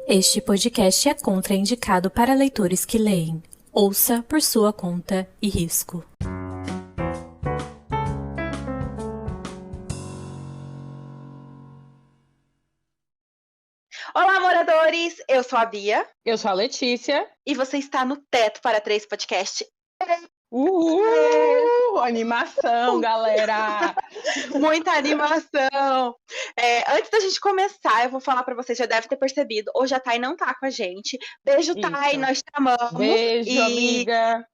Este podcast é contraindicado para leitores que leem. Ouça por sua conta e risco. Olá, moradores! Eu sou a Bia. Eu sou a Letícia. E você está no Teto para Três Podcast. Uhul! Animação, galera! Muita animação! Antes da gente começar, eu vou falar para você, já deve ter percebido, hoje a Thay não tá com a gente. Beijo, Thay, Isso. nós te amamos. Beijo, amiga!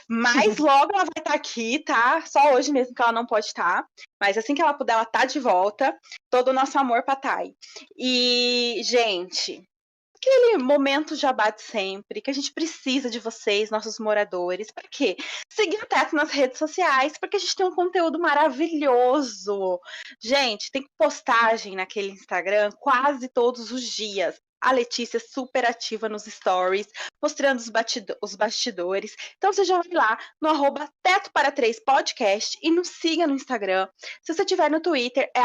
Mas logo ela vai estar aqui, tá? Só hoje mesmo que ela não pode estar. Mas assim que ela puder, ela tá de volta. Todo o nosso amor pra Thay. E, gente, aquele momento jabá de sempre, que a gente precisa de vocês, nossos moradores. Para quê? Seguir o Teto nas redes sociais, porque a gente tem um conteúdo maravilhoso. Gente, tem postagem naquele Instagram quase todos os dias. A Letícia é super ativa nos stories, mostrando os bastidores. Então você já vai lá no @Teto para 3 podcast e nos siga no Instagram. Se você tiver no Twitter, é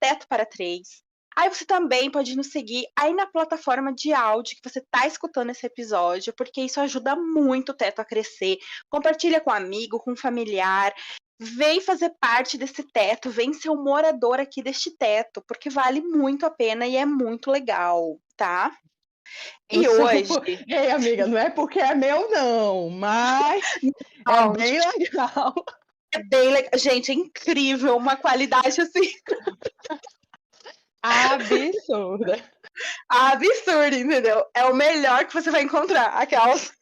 @Teto para 3. Aí você também pode nos seguir aí na plataforma de áudio que você está escutando esse episódio, porque isso ajuda muito o Teto a crescer. Compartilha com um amigo, com um familiar. Vem fazer parte desse teto, vem ser um morador aqui deste teto, porque vale muito a pena e é muito legal, tá? E hoje... Ei, amiga, não é porque é meu, não, mas Não, é bem legal. É bem legal. Gente, é incrível, uma qualidade assim... Absurda. Absurdo, entendeu? É o melhor que você vai encontrar, aquelas.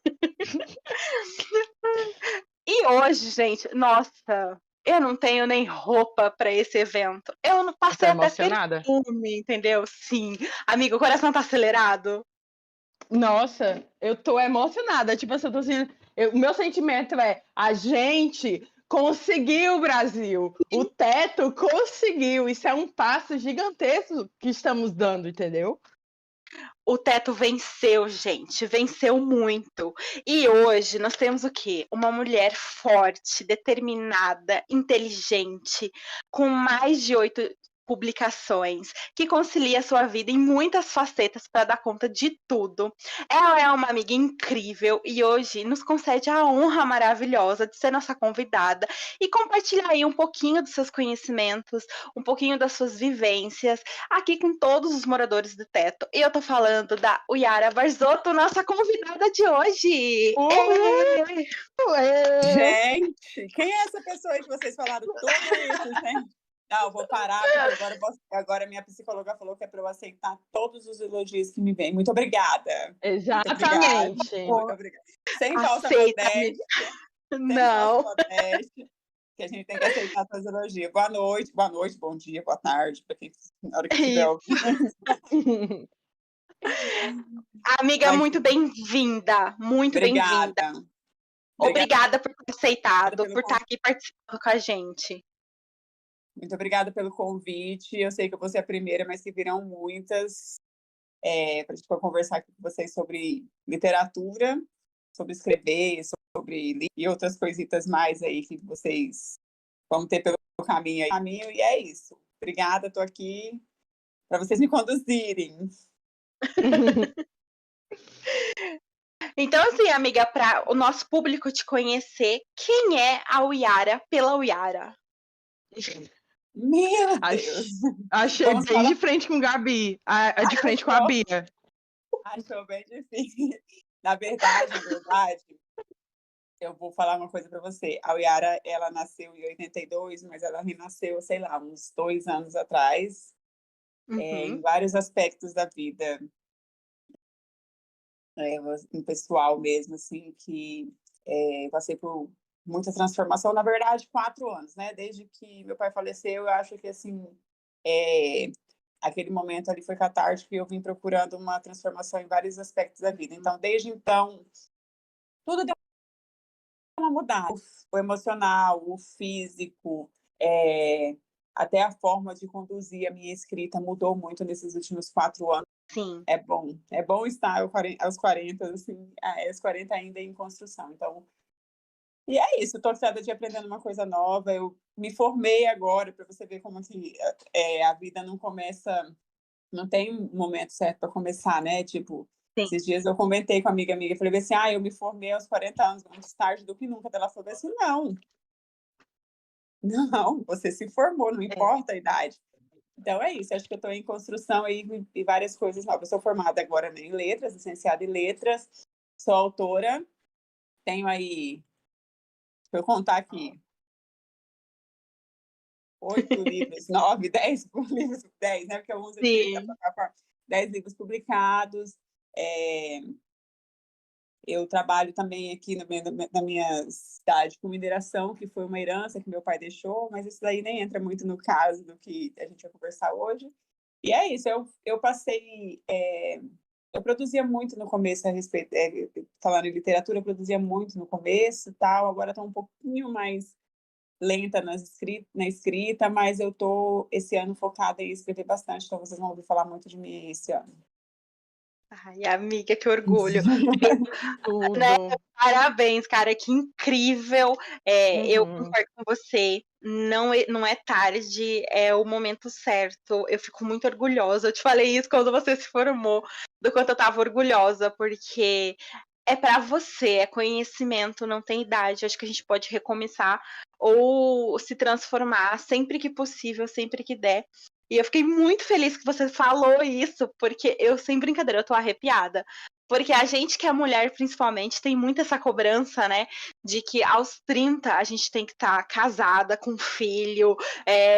E hoje, gente, nossa, eu não tenho nem roupa para esse evento. Eu não passei até emocionada? perfume, entendeu? Sim. Amigo, o coração tá acelerado? Nossa, eu tô emocionada. Tipo assim, eu tô assim, o meu sentimento é: a gente conseguiu, Brasil! O Teto conseguiu! Isso é um passo gigantesco que estamos dando, entendeu? O Teto venceu, gente, venceu muito. E hoje nós temos o quê? Uma mulher forte, determinada, inteligente, com mais de 8 publicações, que concilia sua vida em muitas facetas para dar conta de tudo. Ela é uma amiga incrível e hoje nos concede a honra maravilhosa de ser nossa convidada e compartilhar aí um pouquinho dos seus conhecimentos, um pouquinho das suas vivências, aqui com todos os moradores do Teto. E eu tô falando da Yara Barzotto, nossa convidada de hoje. Gente, quem é essa pessoa aí que vocês falaram tudo isso, gente? Não, eu vou parar, porque agora minha psicóloga falou que é para eu aceitar todos os elogios que me vêm. Muito obrigada. Exatamente. Muito obrigada. Sem falsa Aceita, modéstia. Não. Sem falsa modéstia. Que a gente tem que aceitar seus elogios. Boa noite, bom dia, boa tarde, para quem na hora que estiver ouvindo. Amiga, muito bem-vinda. Muito bem-vinda. Obrigada por ter aceitado, por estar aqui participando com a gente. Muito obrigada pelo convite. Eu sei que eu vou ser a primeira, mas que virão muitas para a gente conversar aqui com vocês sobre literatura, sobre escrever, sobre e outras coisitas mais aí que vocês vão ter pelo caminho. E é isso. Obrigada, estou aqui para vocês me conduzirem. Então, assim, amiga, para o nosso público te conhecer, quem é a Yara pela Yara? Meu Deus! Achei bem de frente com Gabi, de frente com a Bia. Achou bem difícil. Na verdade, eu vou falar uma coisa para você. A Yara, ela nasceu em 82, mas ela renasceu, sei lá, uns 2 anos atrás, em vários aspectos da vida. Um pessoal mesmo, assim, que passei por muita transformação, na verdade, 4 anos, né? Desde que meu pai faleceu, eu acho que, assim, aquele momento ali foi catártico e eu vim procurando uma transformação em vários aspectos da vida. Então, desde então, tudo deu uma mudada. O emocional, o físico, até a forma de conduzir a minha escrita mudou muito nesses últimos 4 anos. Sim. É bom estar aos 40, assim, aos 40 ainda em construção. Então, e é isso, estou cada dia aprendendo uma coisa nova. Eu me formei agora, para você ver como que a vida não começa não tem um momento certo para começar, né? Tipo, Sim. esses dias eu comentei com a amiga, falei assim, eu me formei aos 40 anos, antes tarde do que nunca. Ela falou assim, não, você se formou, não importa a idade. Então é isso, acho que eu estou em construção aí e várias coisas novas. Eu sou formada agora em letras, licenciada em letras, sou autora, tenho aí, deixa eu contar aqui, 8 livros, 9, 10 livros, 10, né? Porque alguns eu tive que Sim. apagar, 10 livros publicados. Eu trabalho também aqui na minha cidade com mineração, que foi uma herança que meu pai deixou, mas isso daí nem entra muito no caso do que a gente vai conversar hoje. E é isso, eu passei. Eu produzia muito no começo a respeito, falando em literatura, eu produzia muito no começo, tal. Agora estou um pouquinho mais lenta na escrita, mas eu estou esse ano focada em escrever bastante, então vocês vão ouvir falar muito de mim esse ano. Ai, amiga, que orgulho. Né? Tudo. Parabéns, cara, que incrível. Eu Uhum. concordo com você. Não é tarde, é o momento certo. Eu fico muito orgulhosa. Eu te falei isso quando você se formou, do quanto eu tava orgulhosa, porque é para você, é conhecimento, não tem idade. Acho que a gente pode recomeçar ou se transformar sempre que possível, sempre que der. E eu fiquei muito feliz que você falou isso, porque eu, sem brincadeira, eu tô arrepiada. Porque a gente que é mulher, principalmente, tem muito essa cobrança, né? De que aos 30 a gente tem que estar casada, com filho,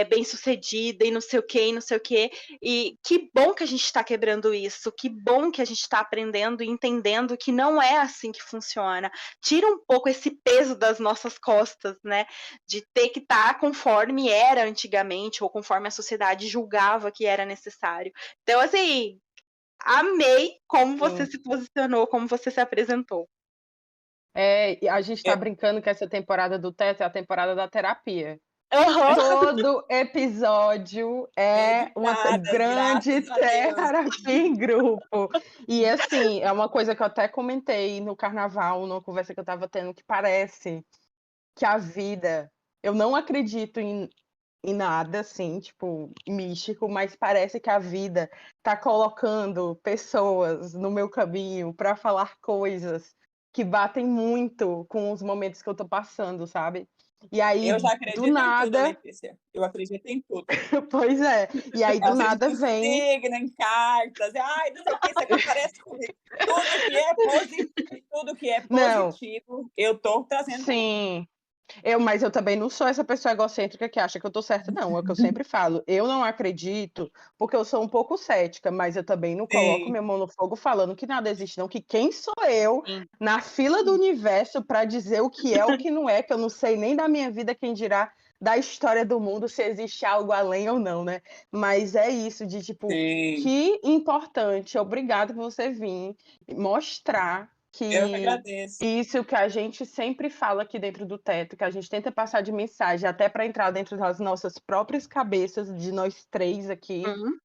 bem-sucedida e não sei o quê, e não sei o quê. E que bom que a gente está quebrando isso, que bom que a gente está aprendendo e entendendo que não é assim que funciona. Tira um pouco esse peso das nossas costas, né? De ter que estar conforme era antigamente, ou conforme a sociedade julgava que era necessário. Então, assim, amei como você Sim. se posicionou, como você se apresentou. E a gente tá brincando que essa temporada do Teto é a temporada da terapia. Aham. Todo episódio é uma Dedicadas, grande graças a Deus. terapia em grupo. E assim, é uma coisa que eu até comentei no carnaval, numa conversa que eu estava tendo, que parece que a vida. Eu não acredito em nada assim, tipo, místico, mas parece que a vida tá colocando pessoas no meu caminho para falar coisas que batem muito com os momentos que eu tô passando, sabe? E aí, Eu já do acredito em tudo, nada, Letícia. Eu acredito em tudo. pois é, e aí Eu do acredito nada em vem. signo, em cartas, não sei o que, isso aqui parece comigo. Tudo que é Não, positivo, eu tô trazendo para mim. sim. Mas eu também não sou essa pessoa egocêntrica que acha que eu tô certa, não. É o que eu sempre falo. Eu não acredito, porque eu sou um pouco cética, mas eu também não coloco Sim. minha mão no fogo falando que nada existe, não. Que quem sou eu Sim. na fila do universo para dizer o que é, o que não é, que eu não sei nem da minha vida, quem dirá da história do mundo, se existe algo além ou não, né? Mas é isso, de tipo, Sim. que importante, obrigado por você vir mostrar Eu que que agradeço. isso que a gente sempre fala aqui dentro do Teto, que a gente tenta passar de mensagem até para entrar dentro das nossas próprias cabeças, de nós três aqui, Uhum.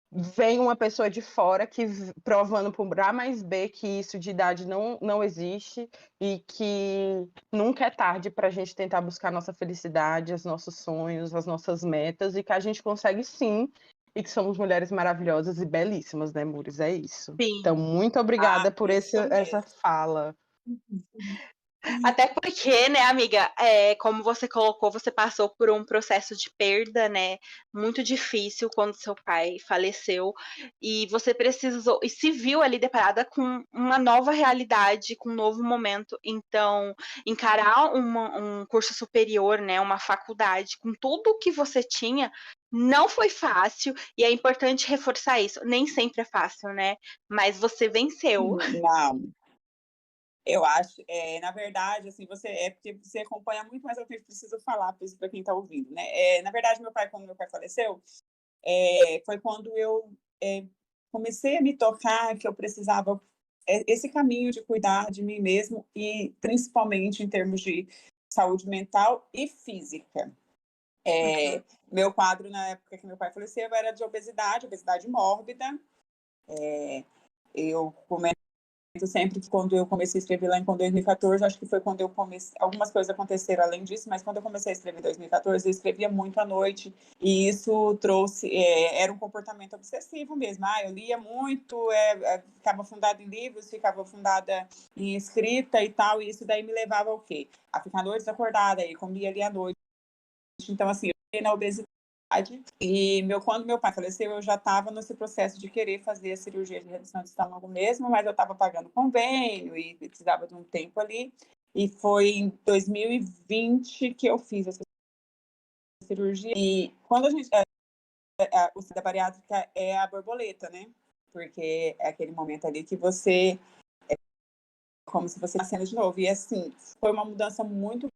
vem uma pessoa de fora que provando por A mais B que isso de idade não existe e que nunca é tarde para a gente tentar buscar nossa felicidade, os nossos sonhos, as nossas metas e que a gente consegue sim e que somos mulheres maravilhosas e belíssimas, né, Mures? É isso. Sim. Então, muito obrigada por Isso essa mesmo. fala. Até porque, né, amiga, como você colocou, você passou por um processo de perda, né, muito difícil quando seu pai faleceu, e você precisou e se viu ali deparada com uma nova realidade, com um novo momento. Então, encarar um curso superior, né, uma faculdade, com tudo o que você tinha, não foi fácil, e é importante reforçar isso. Nem sempre é fácil, né, mas você venceu. Não, eu acho, na verdade, assim, porque você acompanha muito, mas eu preciso falar para quem está ouvindo, né? Na verdade, quando meu pai faleceu, foi quando eu comecei a me tocar que eu precisava esse caminho de cuidar de mim mesmo e principalmente em termos de saúde mental e física. Uhum. Meu quadro na época que meu pai faleceu era de obesidade mórbida. Eu sempre que quando eu comecei a escrever lá em 2014, acho que foi quando eu comecei, algumas coisas aconteceram além disso, mas quando eu comecei a escrever em 2014, eu escrevia muito à noite, e isso trouxe, era um comportamento obsessivo mesmo. Eu lia muito, ficava fundada em livros, ficava fundada em escrita e tal, e isso daí me levava ao quê? A ficar noites acordada, e comia ali à noite. Então, assim, eu fiquei na obesidade. E quando meu pai faleceu, eu já estava nesse processo de querer fazer a cirurgia de redução de estômago mesmo, mas eu estava pagando convênio e precisava de um tempo ali. E foi em 2020 que eu fiz essa cirurgia. E quando a gente... o da bariátrica é a borboleta, né? Porque é aquele momento ali que você... É como se você nascendo de novo. E, assim, foi uma mudança muito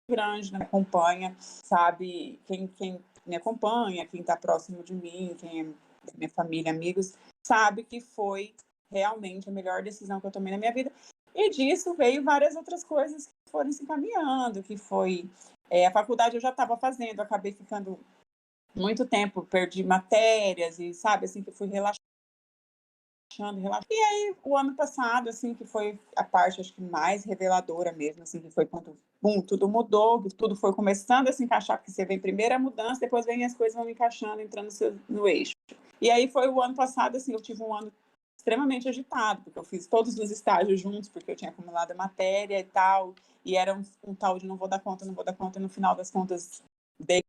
grande, me acompanha, sabe? Quem me acompanha, quem está próximo de mim, quem é minha família, amigos, sabe que foi realmente a melhor decisão que eu tomei na minha vida. E disso veio várias outras coisas que foram se encaminhando, que foi... a faculdade eu já estava fazendo, acabei ficando muito tempo, perdi matérias e, sabe, assim, que fui relaxando. E aí, o ano passado, assim, que foi a parte, acho que mais reveladora mesmo, assim, que foi quando, tudo mudou, tudo foi começando a se encaixar, porque você vem primeiro a mudança, depois vem as coisas vão encaixando, entrando no eixo. E aí foi o ano passado, assim, eu tive um ano extremamente agitado, porque eu fiz todos os estágios juntos, porque eu tinha acumulado a matéria e tal, e era um tal de não vou dar conta, e no final das contas, dei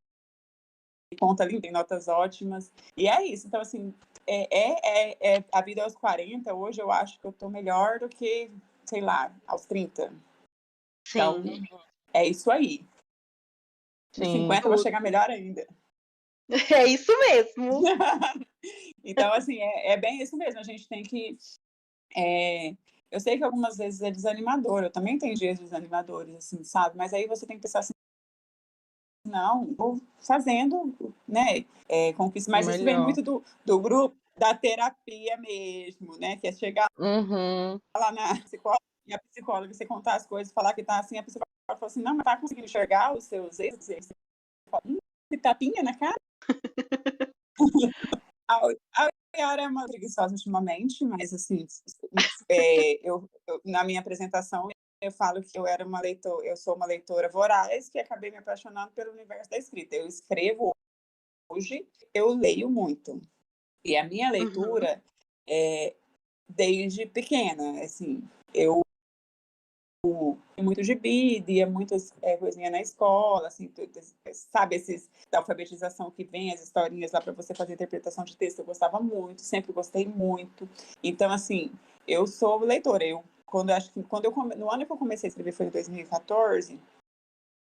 conta ali, tem notas ótimas, e é isso. Então, assim, a vida aos 40, hoje eu acho que eu tô melhor do que, sei lá, aos 30. Então, Sim. é isso aí. Nos Sim. 50 eu vou chegar melhor ainda. É isso mesmo. Então, assim, é bem isso mesmo. A gente tem que... eu sei que algumas vezes é desanimador, eu também tenho dias desanimadores, assim, sabe? Mas aí você tem que pensar assim, não, vou fazendo, né, conquista. Mas isso vem Melhor. muito do grupo, da terapia mesmo, né? Que é chegar Uhum. lá na psicóloga, e a psicóloga, você contar as coisas, falar que tá assim, a psicóloga fala assim, não, mas tá conseguindo enxergar os seus erros? Você fala, que tapinha na cara. A Yara é uma preguiçosa ultimamente, mas assim, na minha apresentação eu falo que eu sou uma leitora voraz que acabei me apaixonando pelo universo da escrita. Eu escrevo hoje, eu leio muito. E a minha Uhum. leitura é desde pequena, assim, eu muito gibi, lia muitas coisinhas na escola, assim, sabe, esses da alfabetização que vem, as historinhas lá para você fazer interpretação de texto, eu gostava muito, sempre gostei muito. Então, assim, eu sou leitora. No ano que eu comecei a escrever foi em 2014,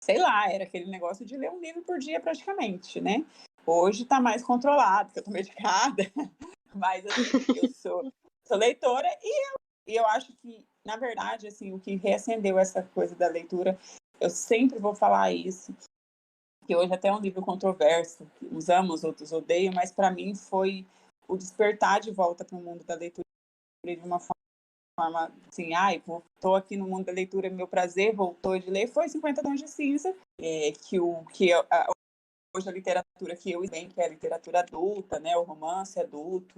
sei lá, era aquele negócio de ler um livro por dia praticamente, né? Hoje está mais controlado, porque eu tô medicada, mas assim, eu sou leitora e eu acho que, na verdade, assim, o que reacendeu essa coisa da leitura, eu sempre vou falar isso, que hoje até é um livro controverso, que uns amam, os outros odeiam, mas para mim foi o despertar de volta para o mundo da leitura de uma forma assim, estou aqui no mundo da leitura, meu prazer voltou de ler, foi 50 Tons de Cinza, hoje a literatura que eu bem, que é a literatura adulta, né, o romance adulto.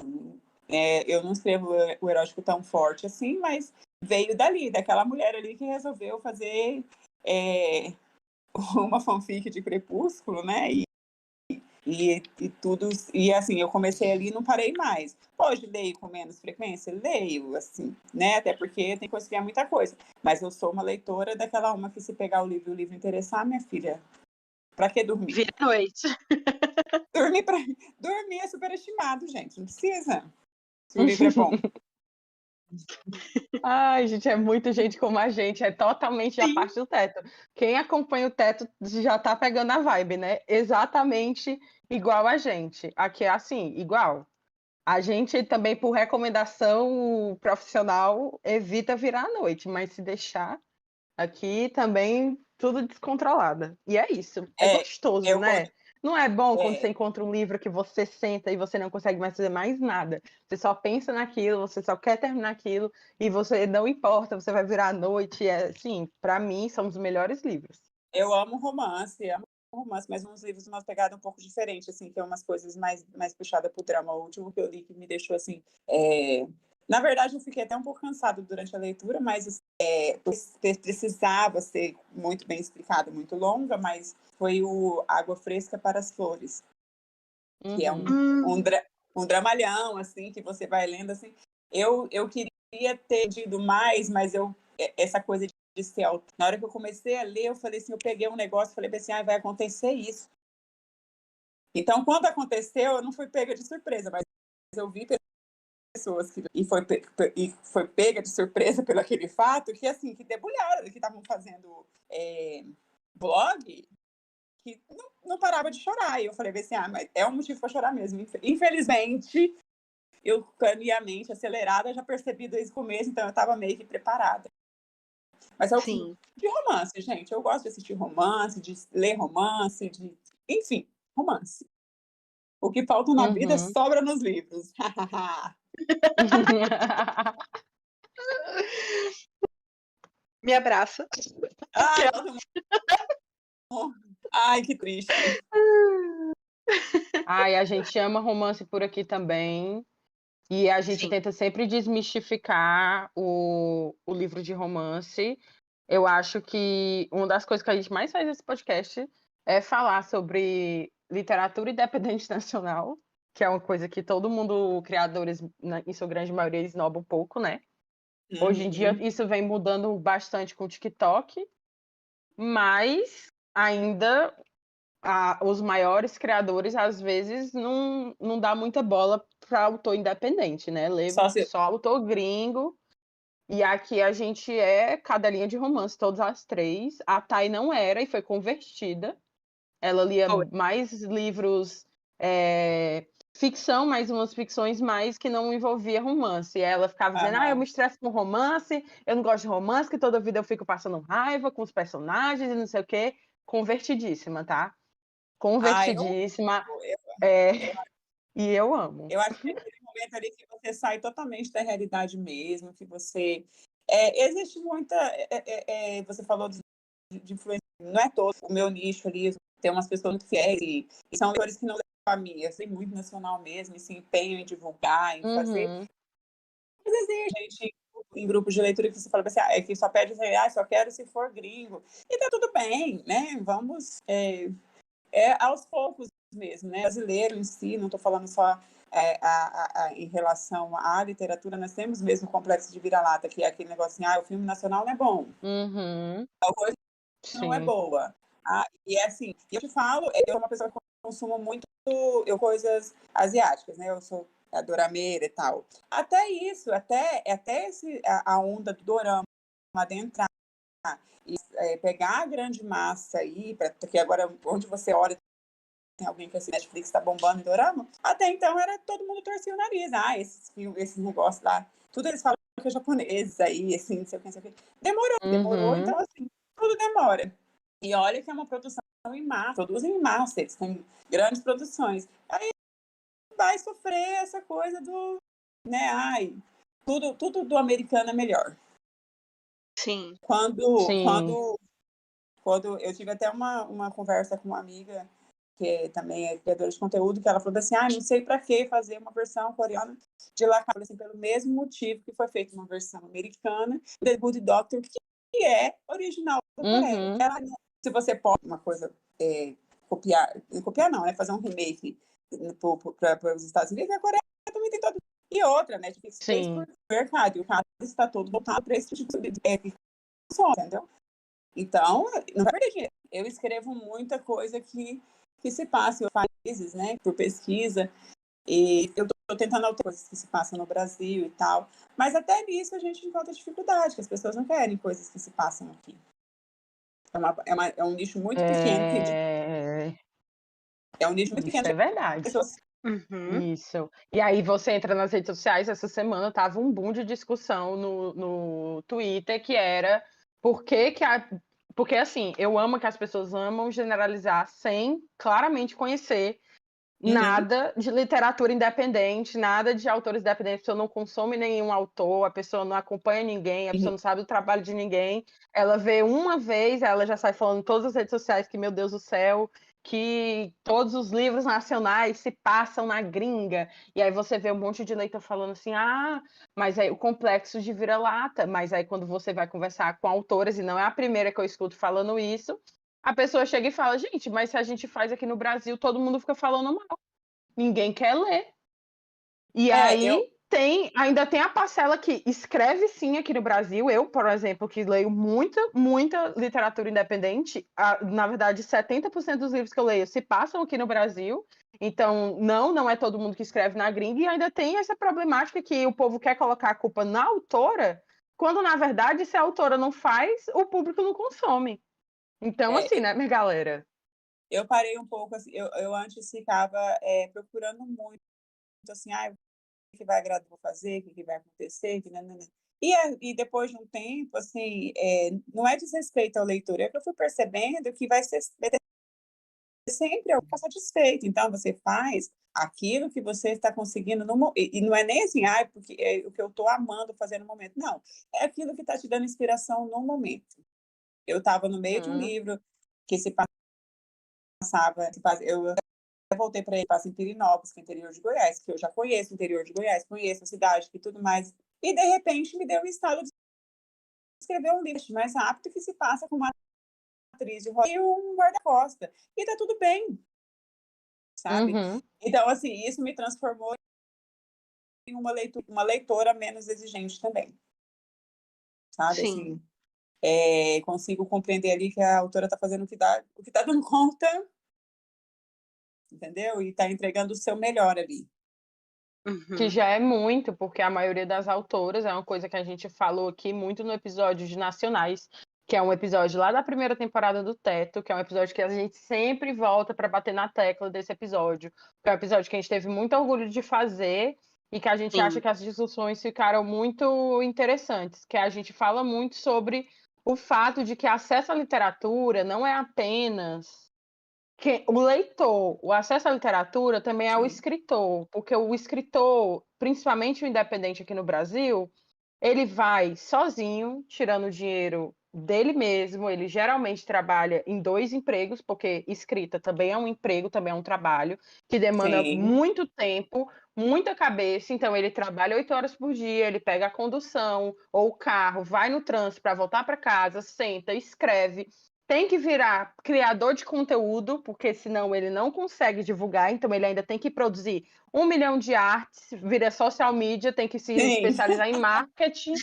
Eu não escrevo o erótico tão forte assim, mas veio dali, daquela mulher ali que resolveu fazer uma fanfic de Crepúsculo, né? E tudo. E assim, eu comecei ali e não parei mais. Hoje leio com menos frequência? Leio, assim, né? Até porque tem que conciliar muita coisa. Mas eu sou uma leitora daquela uma que se pegar o livro interessar, minha filha, pra que dormir? Vira noite. Dormir é superestimado, gente. Não precisa. Se o livro é bom. Ai, gente, é muita gente como a gente, é totalmente a Sim. parte do teto. Quem acompanha o teto já tá pegando a vibe, né? Exatamente igual a gente. Aqui é assim, igual. A gente também, por recomendação profissional, evita virar à noite, mas se deixar, aqui também tudo descontrolada. E é isso. É gostoso, Eu quando, né? Não é bom quando você é, encontra um livro que você senta e você não consegue mais fazer mais nada. Você só pensa naquilo, você só quer terminar aquilo e você não importa, você vai virar à noite. Assim, para mim, são os melhores livros. eu amo romance, mas uns livros uma pegada um pouco diferente, assim, que é umas coisas mais puxada pro drama. O último que eu li que me deixou assim, Na verdade, eu fiquei até um pouco cansada durante a leitura, mas precisava ser muito bem explicado, muito longa, mas foi o Água Fresca para as Flores, que é um dramalhão, assim, que você vai lendo, assim. Eu queria ter tido mais, mas essa coisa de ser autor. Na hora que eu comecei a ler, eu falei assim, eu peguei um negócio, falei assim, vai acontecer isso. Então, quando aconteceu, eu não fui pega de surpresa, mas eu vi pessoas que foi pega de surpresa pelo aquele fato que assim que debulharam, que estavam fazendo blog, que não parava de chorar. E eu falei assim, mas é um motivo para chorar mesmo. Infelizmente, eu com a minha mente acelerada já percebi desde o começo, então eu estava meio que preparada. Mas é o filme de romance, gente. Eu gosto de assistir romance, de ler romance, enfim, romance. O que falta na vida sobra nos livros. Me abraça. Ai, ai, que triste. Ai, a gente ama romance por aqui também. E a gente Sim. tenta sempre desmistificar o livro de romance. Eu acho que uma das coisas que a gente mais faz nesse podcast é falar sobre literatura independente nacional, que é uma coisa que todo mundo, criadores, em sua grande maioria, esnoba um pouco, né? Hoje em dia isso vem mudando bastante com o TikTok, mas ainda os maiores criadores, às vezes, não dá muita bola para autor independente, né? Lê só autor gringo. E aqui a gente é cadelinha de romance, todas as três. A Thay não era e foi convertida. Ela lia mais livros ficção, mas umas ficções mais que não envolvia romance. E ela ficava dizendo, eu me estresso com romance, eu não gosto de romance, que toda vida eu fico passando raiva com os personagens e não sei o quê. Convertidíssima, tá? Convertidíssima. E eu amo. Eu acho que é aquele momento ali que você sai totalmente da realidade mesmo, que você... existe muita... você falou de influência, não é todo o meu nicho ali, tem umas pessoas muito fiéis e são leitores que não levam a mim, eu sei muito nacional mesmo, e se empenham em divulgar, em fazer. Mas existe gente em grupos de leitura que você fala assim, que só pede, só quero se for gringo. E tá tudo bem, né? Vamos aos poucos mesmo, né? Brasileiro em si, não estou falando só em relação à literatura, nós temos mesmo o complexo de vira-lata, que é aquele negócio assim, o filme nacional não é bom. A coisa não é boa. E é assim, eu te falo, eu sou uma pessoa que consumo muito coisas asiáticas, né? Eu sou a dorameira e tal. Até isso, até a onda do dorama adentrar e pegar a grande massa aí, porque agora onde você olha tem alguém que assim, Netflix está bombando em dorama, até então era todo mundo torcia o nariz. Esse negócio lá, tudo eles falam que é japonês aí, assim, não sei o que. Demorou, então assim, tudo demora. E olha que é uma produção em massa, produzem em massa, eles têm grandes produções. Aí vai sofrer essa coisa do, né, tudo do americano é melhor. Sim. Quando eu tive até uma conversa com uma amiga que também é criadora de conteúdo, que ela falou assim, não sei para que fazer uma versão coreana de La Casa, assim, pelo mesmo motivo que foi feita uma versão americana de The Good Doctor, que é original da Coreia. Se você pode uma coisa copiar não, né? Fazer um remake para os Estados Unidos, a Coreia também tem todo. E outra, né? Netflix fez por mercado, e o caso está todo voltado para esse tipo de entendeu? Então, não vai perder dinheiro. Eu escrevo muita coisa que se passa em países, né, por pesquisa, e eu estou tentando alterar coisas que se passam no Brasil e tal, mas até nisso a gente encontra dificuldade, que as pessoas não querem coisas que se passam aqui. É um nicho muito pequeno. É um nicho muito pequeno. Isso é verdade. Pessoas... Isso. E aí você entra nas redes sociais, essa semana tava um boom de discussão no Twitter, que era porque assim, eu amo que as pessoas amam generalizar sem claramente conhecer nada de literatura independente, nada de autores independentes. A pessoa não consome nenhum autor, a pessoa não acompanha ninguém, a pessoa não sabe do trabalho de ninguém. Ela vê uma vez, ela já sai falando em todas as redes sociais que, meu Deus do céu, que todos os livros nacionais se passam na gringa. E aí você vê um monte de leitor falando assim, mas aí o complexo de vira-lata. Mas aí quando você vai conversar com autoras, e não é a primeira que eu escuto falando isso, a pessoa chega e fala, gente, mas se a gente faz aqui no Brasil, todo mundo fica falando mal. Ninguém quer ler. E Eu, aí ainda tem a parcela que escreve sim aqui no Brasil. Eu, por exemplo, que leio muita literatura independente, na verdade, 70% dos livros que eu leio se passam aqui no Brasil. Então, não é todo mundo que escreve na gringa, e ainda tem essa problemática que o povo quer colocar a culpa na autora, quando, na verdade, se a autora não faz, o público não consome. Então, é, assim, né, minha galera? eu parei um pouco, assim, eu antes ficava procurando muito, assim, o que vai agradar, vou fazer, o que vai acontecer, que nanana. E depois de um tempo, assim, não é desrespeito ao leitor, é que eu fui percebendo que vai ter sempre alguém satisfeito. Então, você faz aquilo que você está conseguindo e não é nem assim, porque é o que eu estou amando fazer no momento. Não, é aquilo que está te dando inspiração no momento. Eu estava no meio de um livro que se passava, eu voltei para ele, passa em Pirinópolis, que é interior de Goiás, que eu já conheço o interior de Goiás, conheço a cidade e tudo mais. E, de repente, me deu o estado de escrever um livro mais rápido que se passa com uma atriz de Hollywood e um guarda-costas. E tá tudo bem, sabe? Uhum. Então, assim, isso me transformou em uma leitora menos exigente também, sabe? Sim. Assim, consigo compreender ali que a autora está fazendo o que tá dando conta, entendeu? E está entregando o seu melhor ali. Que Uhum. já é muito, porque a maioria das autoras é uma coisa que a gente falou aqui muito no episódio de Nacionais, que é um episódio lá da primeira temporada do Teto, que é um episódio que a gente sempre volta para bater na tecla desse episódio, que é um episódio que a gente teve muito orgulho de fazer e que a gente acha Sim. que as discussões ficaram muito interessantes, que a gente fala muito sobre o fato de que acesso à literatura não é apenas o leitor, o acesso à literatura também é o Sim. escritor, porque o escritor, principalmente o independente aqui no Brasil, ele vai sozinho, tirando o dinheiro dele mesmo. Ele geralmente trabalha em 2 empregos, porque escrita também é um emprego, também é um trabalho, que demanda Sim. muito tempo, muita cabeça. Então, ele trabalha 8 horas por dia, ele pega a condução ou o carro, vai no trânsito para voltar para casa, senta, escreve. Tem que virar criador de conteúdo, porque senão ele não consegue divulgar. Então, ele ainda tem que produzir 1 milhão de artes, vira social media, tem que se Sim. especializar em marketing.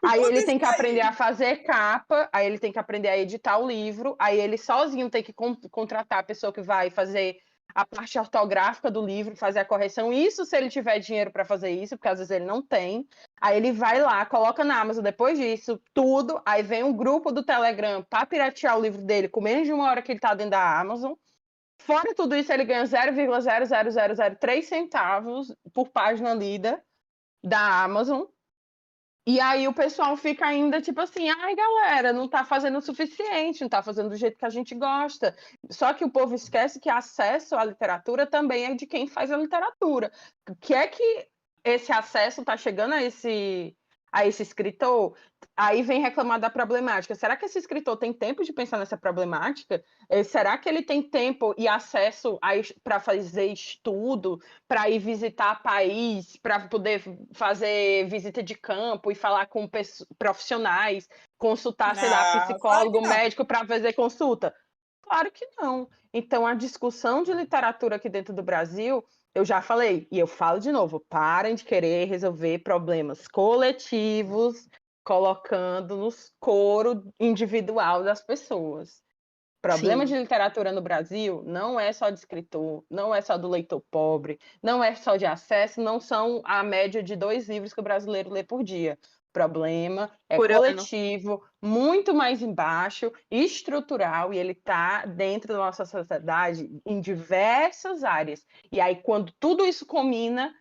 Aí Tudo ele isso tem que aprender aí. a fazer capa, aí ele tem que aprender a editar o livro, aí ele sozinho tem que contratar a pessoa que vai fazer a parte ortográfica do livro, fazer a correção. Isso se ele tiver dinheiro para fazer isso, porque às vezes ele não tem. Aí ele vai lá, coloca na Amazon depois disso, tudo. Aí vem um grupo do Telegram para piratear o livro dele com menos de 1 hora que ele está dentro da Amazon. Fora tudo isso, ele ganha 0,00003 centavos por página lida da Amazon. E aí o pessoal fica ainda tipo assim, ai galera, não tá fazendo o suficiente, não tá fazendo do jeito que a gente gosta. Só que o povo esquece que acesso à literatura também é de quem faz a literatura. Que é que esse acesso tá chegando a esse escritor? Aí vem reclamar da problemática. Será que esse escritor tem tempo de pensar nessa problemática? Será que ele tem tempo e acesso para fazer estudo, para ir visitar país, para poder fazer visita de campo e falar com profissionais, consultar, sei lá, Não, claro que psicólogo, não. médico para fazer consulta? Claro que não. Então, a discussão de literatura aqui dentro do Brasil, eu já falei, e eu falo de novo, parem de querer resolver problemas coletivos, colocando nos coro individual das pessoas. Problema de Sim. literatura no Brasil não é só de escritor, não é só do leitor pobre, não é só de acesso, não são a média de 2 livros que o brasileiro lê por dia. O problema é Por ano. coletivo, muito mais embaixo, estrutural, e ele está dentro da nossa sociedade em diversas áreas. E aí, quando tudo isso combina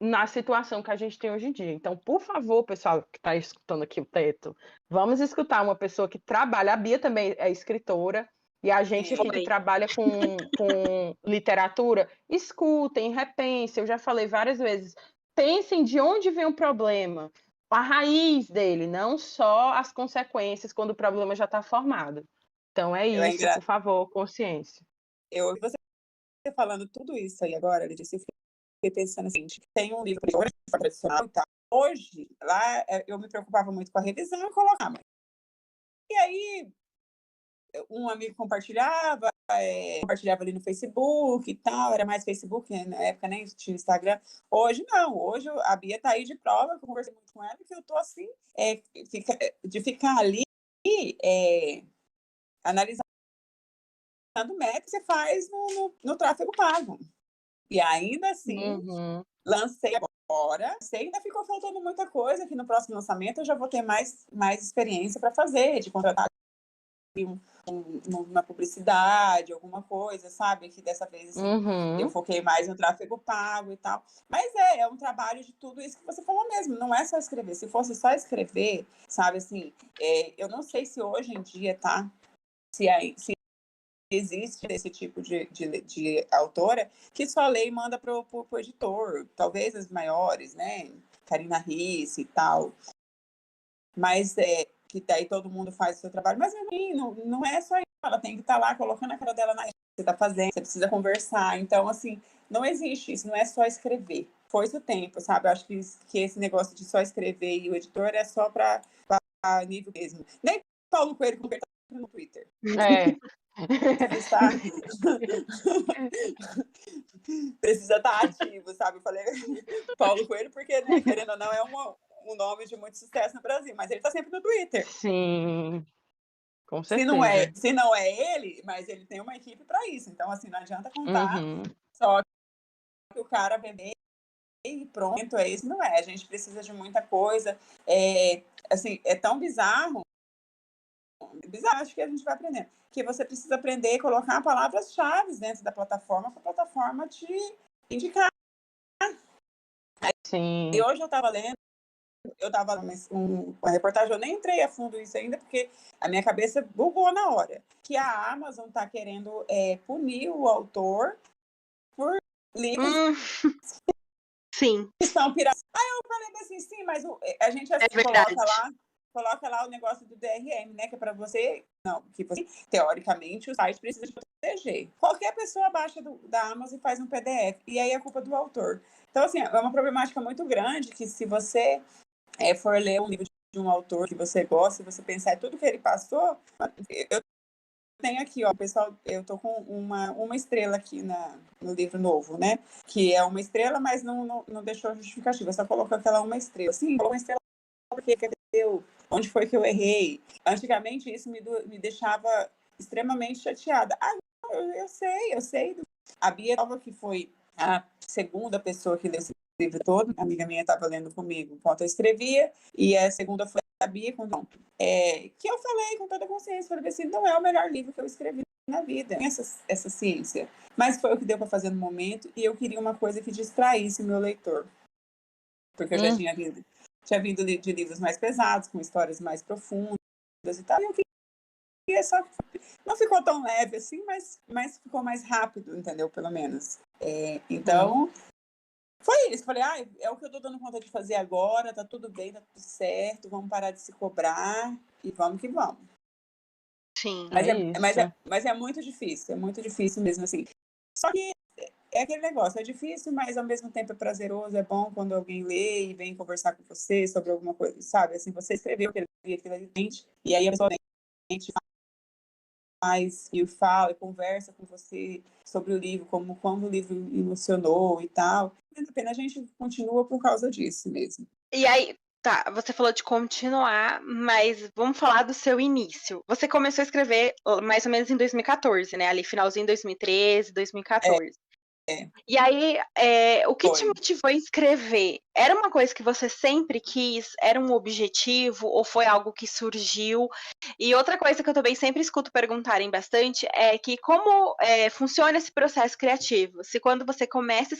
na situação que a gente tem hoje em dia. Então, por favor, pessoal que está escutando aqui o Teto, vamos escutar uma pessoa que trabalha. A Bia também é escritora, e a gente aqui que Foi. trabalha com literatura, escutem, repensem. Eu já falei várias vezes, pensem de onde vem o problema, a raiz dele, não só as consequências quando o problema já está formado. Então é Eu, é isso, engra... por favor, consciência. eu você falando tudo isso aí agora, Letícia, eu fiquei pensando assim, tem um livro tradicional e tal. Hoje, lá, eu me preocupava muito com a revisão e colocava. E aí, um amigo compartilhava ali no Facebook e tal, era mais Facebook, na época nem tinha Instagram. Hoje não, hoje a Bia tá aí de prova, eu conversei muito com ela, que eu tô assim, de ficar ali analisando o método que você faz no tráfego pago. E ainda assim, lancei agora, ainda ficou faltando muita coisa, que no próximo lançamento eu já vou ter mais experiência para fazer, de contratar uma publicidade, alguma coisa, sabe? Que dessa vez assim, eu foquei mais no tráfego pago e tal. Mas é um trabalho de tudo isso que você falou mesmo, não é só escrever. Se fosse só escrever, sabe assim, eu não sei se hoje em dia, tá? Se existe esse tipo de autora que só lê e manda pro editor, talvez as maiores, né? Karina Risse e tal. Mas que daí todo mundo faz o seu trabalho, mas não é só isso, ela tem que estar lá colocando a cara dela na que você está fazendo, você precisa conversar, então assim, não existe isso, não é só escrever, foi-se o tempo, sabe, eu acho que esse negócio de só escrever e o editor é só para nível mesmo, nem Paulo Coelho que está no Twitter. Precisa estar ativo, sabe, eu falei Paulo Coelho porque, né, querendo ou não, é um nome de muito sucesso no Brasil, mas ele está sempre no Twitter. Sim, com certeza. Se não é ele, mas ele tem uma equipe para isso. Então, assim, não adianta contar só que o cara beber e pronto, é isso. Não é. A gente precisa de muita coisa. Assim, é tão bizarro, acho que a gente vai aprendendo, que você precisa aprender a colocar palavras-chave dentro da plataforma para a plataforma te indicar. Sim. E hoje eu estava lendo, uma reportagem, eu nem entrei a fundo nisso ainda, porque a minha cabeça bugou na hora. Que a Amazon está querendo punir o autor por livros Sim. que são piratas. Aí eu falei assim, sim, mas a gente coloca lá o negócio do DRM, né? Que é para você. Não, que você, teoricamente, o site precisa proteger. Qualquer pessoa baixa da Amazon e faz um PDF. E aí é culpa do autor. Então, assim, é uma problemática muito grande que se você for ler um livro de um autor que você gosta, e você pensar em tudo que ele passou, eu tenho aqui, ó, pessoal, eu tô com uma estrela aqui no livro novo, né? Que é uma estrela, mas não deixou justificativa, só colocou aquela uma estrela. Sim, colocou uma estrela porque onde foi que eu errei? Antigamente isso me deixava extremamente chateada. Eu sei. A Bia Nova, que foi a segunda pessoa que leu esse livro todo, a amiga minha estava lendo comigo enquanto eu escrevia, e a segunda foi a Bia, que eu falei com toda a consciência, falei assim, não é o melhor livro que eu escrevi na vida, essa ciência, mas foi o que deu para fazer no momento, e eu queria uma coisa que distraísse o meu leitor, porque eu já tinha vindo de livros mais pesados, com histórias mais profundas e tal, e eu queria só que não ficou tão leve assim, mas ficou mais rápido, entendeu? Pelo menos. Então, foi isso. Falei, é o que eu tô dando conta de fazer agora, tá tudo bem, tá tudo certo, vamos parar de se cobrar e vamos que vamos. Sim. Mas é muito difícil mesmo, assim. Só que é aquele negócio, é difícil, mas ao mesmo tempo é prazeroso, é bom quando alguém lê e vem conversar com você sobre alguma coisa, sabe? Assim, você escreveu aquilo ali, e aí a pessoa faz e fala e conversa com você sobre o livro, como quando o livro emocionou e tal. Vale a pena, a gente continua por causa disso mesmo. E aí, tá, você falou de continuar, mas vamos falar do seu início. Você começou a escrever mais ou menos em 2014, né? Ali, finalzinho de 2013, 2014. E aí, o que te motivou a escrever? Era uma coisa que você sempre quis? Era um objetivo? Ou foi algo que surgiu? E outra coisa que eu também sempre escuto perguntarem bastante é que como funciona esse processo criativo? Se quando você começa a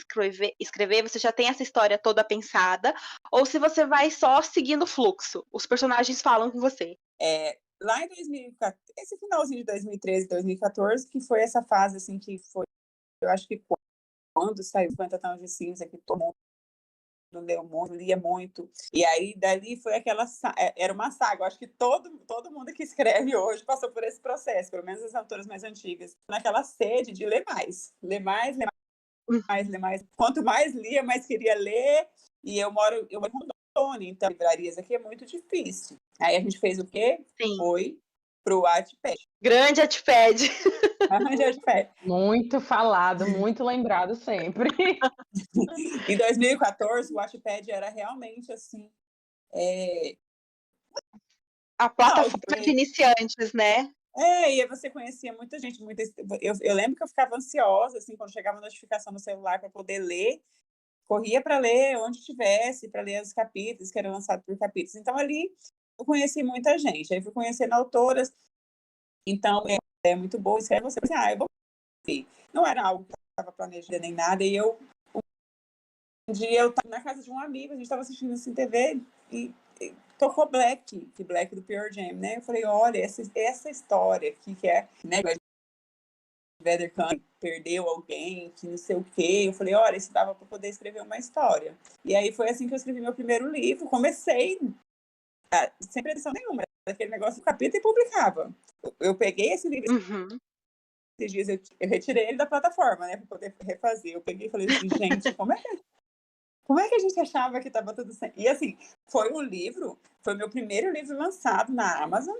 escrever, você já tem essa história toda pensada, ou se você vai só seguindo o fluxo, os personagens falam com você. Lá em 2014, esse finalzinho de 2013, 2014, que foi essa fase assim que foi, eu acho que quando saiu 50 Tons de Cinza, que todo mundo leu muito, lia muito. E aí, dali foi era uma saga. Eu acho que todo mundo que escreve hoje passou por esse processo, pelo menos as autoras mais antigas. Naquela sede de ler mais. Ler mais, ler mais, ler mais. Quanto mais lia, mais queria ler. E eu moro em Rondônia, então livrarias aqui é muito difícil. Aí a gente fez o quê? Sim. Foi pro Wattpad. Grande Wattpad. Muito falado, muito lembrado sempre. Em 2014, o Wattpad era realmente assim. A plataforma de iniciantes, né? E aí você conhecia muita gente. Eu lembro que eu ficava ansiosa, assim, quando chegava a notificação no celular para poder ler. Corria para ler onde estivesse, para ler os capítulos que eram lançados por capítulos. Então, ali, eu conheci muita gente. Aí fui conhecendo autoras. Então, é muito boa. Escreve você. Eu vou ver. Não era algo que eu estava planejando nem nada. E um dia eu estava na casa de um amigo, a gente estava assistindo assim TV e tocou Black do Pearl Jam, né? Eu falei, olha, essa história aqui que é, né? Vader Khan perdeu alguém, que não sei o quê. Eu falei, olha, isso dava para poder escrever uma história. E aí foi assim que eu escrevi meu primeiro livro. Comecei sem pretensão nenhuma, aquele negócio do capítulo e publicava. Eu peguei esse livro. Esses dias eu retirei ele da plataforma, né, para poder refazer. Eu peguei e falei assim, gente, como é que a gente achava que estava tudo certo? E assim, foi meu primeiro livro lançado na Amazon.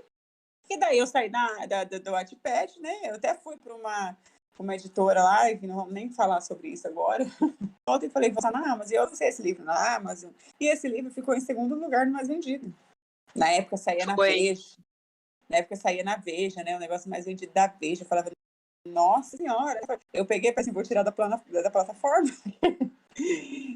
E daí eu saí do Wattpad, né? Eu até fui para uma editora lá, que não vamos nem falar sobre isso agora. Ontem falei, vou estar na Amazon. E eu lancei esse livro na Amazon. E esse livro ficou em segundo lugar no mais vendido. Na época saía na Veja. Né? O negócio mais vendido da Veja. Eu falava, nossa senhora. Eu peguei para assim, vou tirar da plataforma.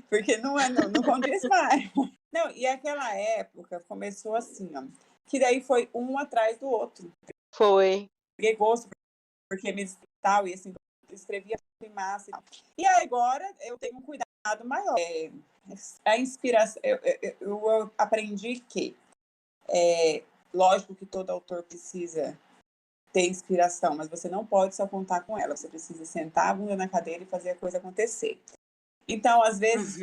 Porque não condiz mais. Não, e aquela época começou assim, ó. Que daí foi um atrás do outro. Foi. Peguei gosto, porque me tal, e assim, eu escrevia em massa. E agora eu tenho um cuidado maior. A inspiração, eu aprendi que, lógico que todo autor precisa ter inspiração, mas você não pode só contar com ela. Você precisa sentar a bunda na cadeira e fazer a coisa acontecer. Então, às vezes,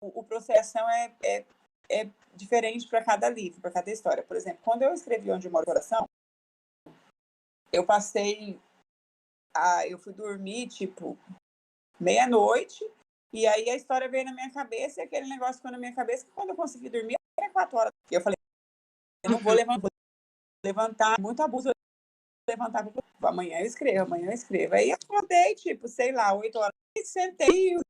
o processo é diferente para cada livro, para cada história. Por exemplo, quando eu escrevi Onde Mora o Coração, eu fui dormir, tipo, meia-noite, e aí a história veio na minha cabeça, e aquele negócio ficou na minha cabeça, que quando eu consegui dormir, era 4 horas. E eu falei, eu não vou levantar, muito abuso, levantar, amanhã eu escrevo. Aí eu acordei, tipo, sei lá, 8 horas, e sentei, e o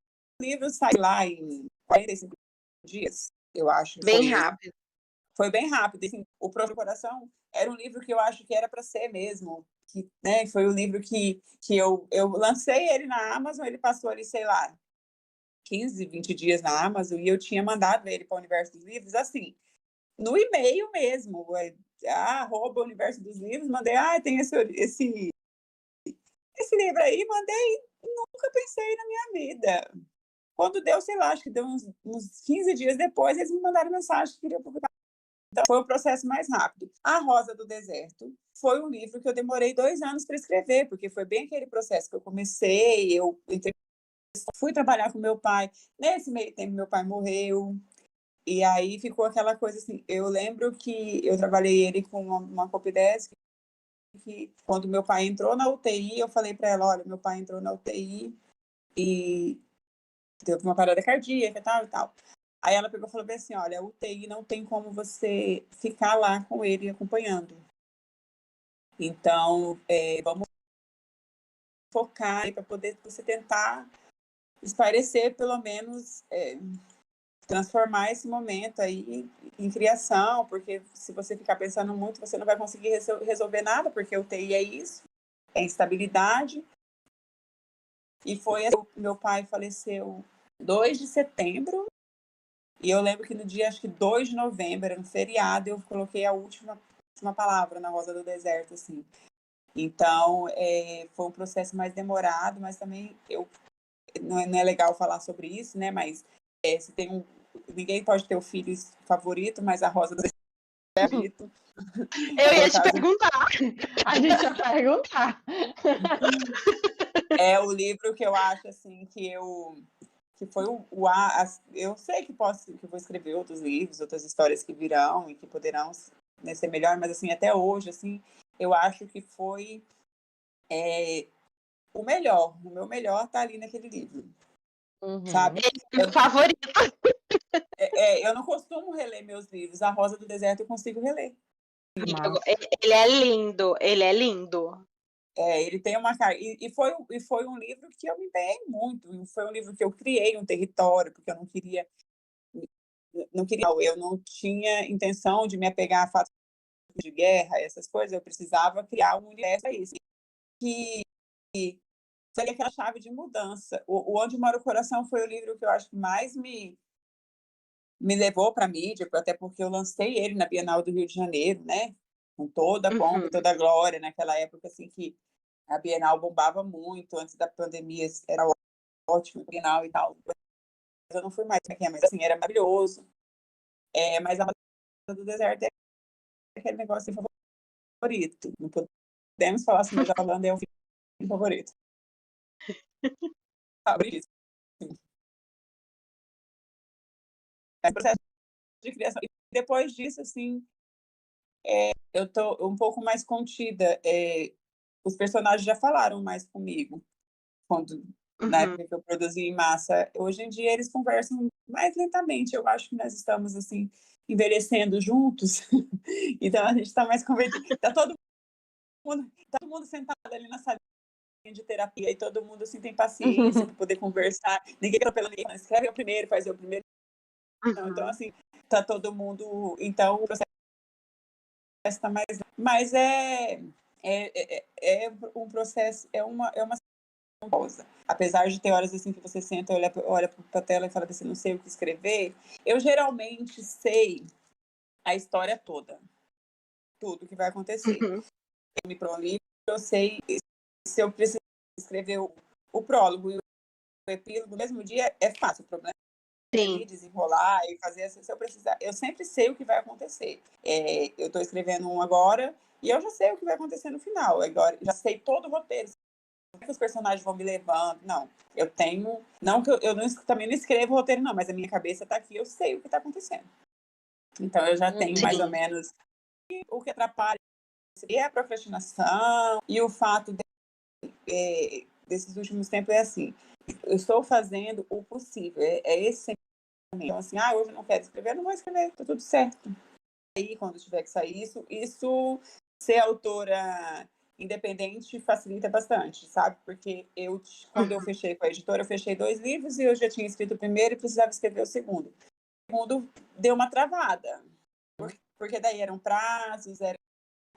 livro saiu lá em 45 dias. Eu acho. Bem rápido. Foi bem rápido. Assim, o Próprio Coração era um livro que eu acho que era para ser mesmo. Né, foi o livro que eu lancei ele na Amazon, ele passou ali, sei lá, 15, 20 dias na Amazon, e eu tinha mandado ele para o Universo dos Livros, assim, no e-mail mesmo, @Universo dos Livros, mandei, tem esse livro aí, mandei, nunca pensei na minha vida. Quando deu, sei lá, acho que deu uns 15 dias depois, eles me mandaram mensagem que queriam publicar. Então, foi o processo mais rápido. A Rosa do Deserto foi um livro que eu demorei 2 anos para escrever, porque foi bem aquele processo que eu comecei, fui trabalhar com meu pai. Nesse meio tempo, meu pai morreu. E aí ficou aquela coisa assim, eu lembro que eu trabalhei ele com uma Copidesk, que quando meu pai entrou na UTI, eu falei para ela, olha, meu pai entrou na UTI e teve uma parada cardíaca e tal. Aí ela pegou e falou bem assim, olha, a UTI não tem como você ficar lá com ele acompanhando. Então, vamos focar para poder você tentar esclarecer, pelo menos, transformar esse momento aí em criação, porque se você ficar pensando muito, você não vai conseguir resolver nada, porque o UTI é isso, é instabilidade. E foi assim, meu pai faleceu 2 de setembro, e eu lembro que no dia, acho que 2 de novembro, era um feriado, eu coloquei a última palavra na Rosa do Deserto, assim. Então, foi um processo mais demorado, mas também não é legal falar sobre isso, né? Mas se tem ninguém pode ter o filho favorito, mas a Rosa do Deserto é favorito. Eu ia te perguntar. A gente ia perguntar. É o livro que eu acho, assim, que que foi eu sei que que vou escrever outros livros, outras histórias que virão e que poderão, né, ser melhor, mas assim, até hoje, assim, eu acho que foi o meu melhor tá ali naquele livro, sabe? Meu favorito. Eu não costumo reler meus livros. A Rosa do Deserto eu consigo reler. Ele é lindo, ele é lindo. Ele tem uma cara. E foi um livro que eu me empenhei muito. Foi um livro que eu criei um território, porque eu não queria. Eu não tinha intenção de me apegar a fatos de guerra, essas coisas. Eu precisava criar um universo para isso. Que seria aquela chave de mudança. O Onde Mora o Coração foi o livro que eu acho que mais me levou para a mídia, até porque eu lancei ele na Bienal do Rio de Janeiro, né? Com toda a pompa e toda a glória, naquela época assim que a Bienal bombava muito, antes da pandemia era ótimo, Bienal e tal. Eu não fui mais, mas assim, era maravilhoso. Mas a Rosa do Deserto é aquele negócio favorito. Não podemos falar assim, mas a Holanda é o filme favorito. Favorito. É processo de criação. E depois disso, assim, eu tô um pouco mais contida. Os personagens já falaram mais comigo na época que eu produzi em massa. Hoje em dia eles conversam mais lentamente. Eu acho que nós estamos assim envelhecendo juntos. Então a gente está mais convertido. Tá todo mundo sentado ali na sala de terapia e todo mundo assim tem paciência para poder conversar. Ninguém atropelando ninguém. Escreve o primeiro, faz o primeiro. Então assim, tá todo mundo. Então o processo está mais. Mas um processo, é uma pausa. Apesar de ter horas assim que você senta, olha para a tela e fala assim, não sei o que escrever, eu geralmente sei a história toda, tudo que vai acontecer. Eu me para um livro, eu sei se eu preciso escrever o prólogo e o epílogo no mesmo dia, é fácil. O problema é desenrolar e fazer assim, se eu precisar. Eu sempre sei o que vai acontecer. Eu estou escrevendo um agora e eu já sei o que vai acontecer no final. Agora, já sei todo o roteiro. Que os personagens vão me levando. Não, eu tenho. Não que eu também não escrevo o roteiro, não, mas a minha cabeça está aqui, eu sei o que está acontecendo. Então eu já tenho mais ou menos o que atrapalha é a procrastinação e o fato desses últimos tempos é assim. Eu estou fazendo o possível, esse sentimento. Então, assim, hoje eu não quero escrever, eu não vou escrever, tá tudo certo. Aí, quando tiver que sair isso ser autora independente facilita bastante, sabe? Porque quando eu fechei com a editora, eu fechei 2 livros e eu já tinha escrito o primeiro e precisava escrever o segundo. O segundo deu uma travada, porque daí eram prazos, eram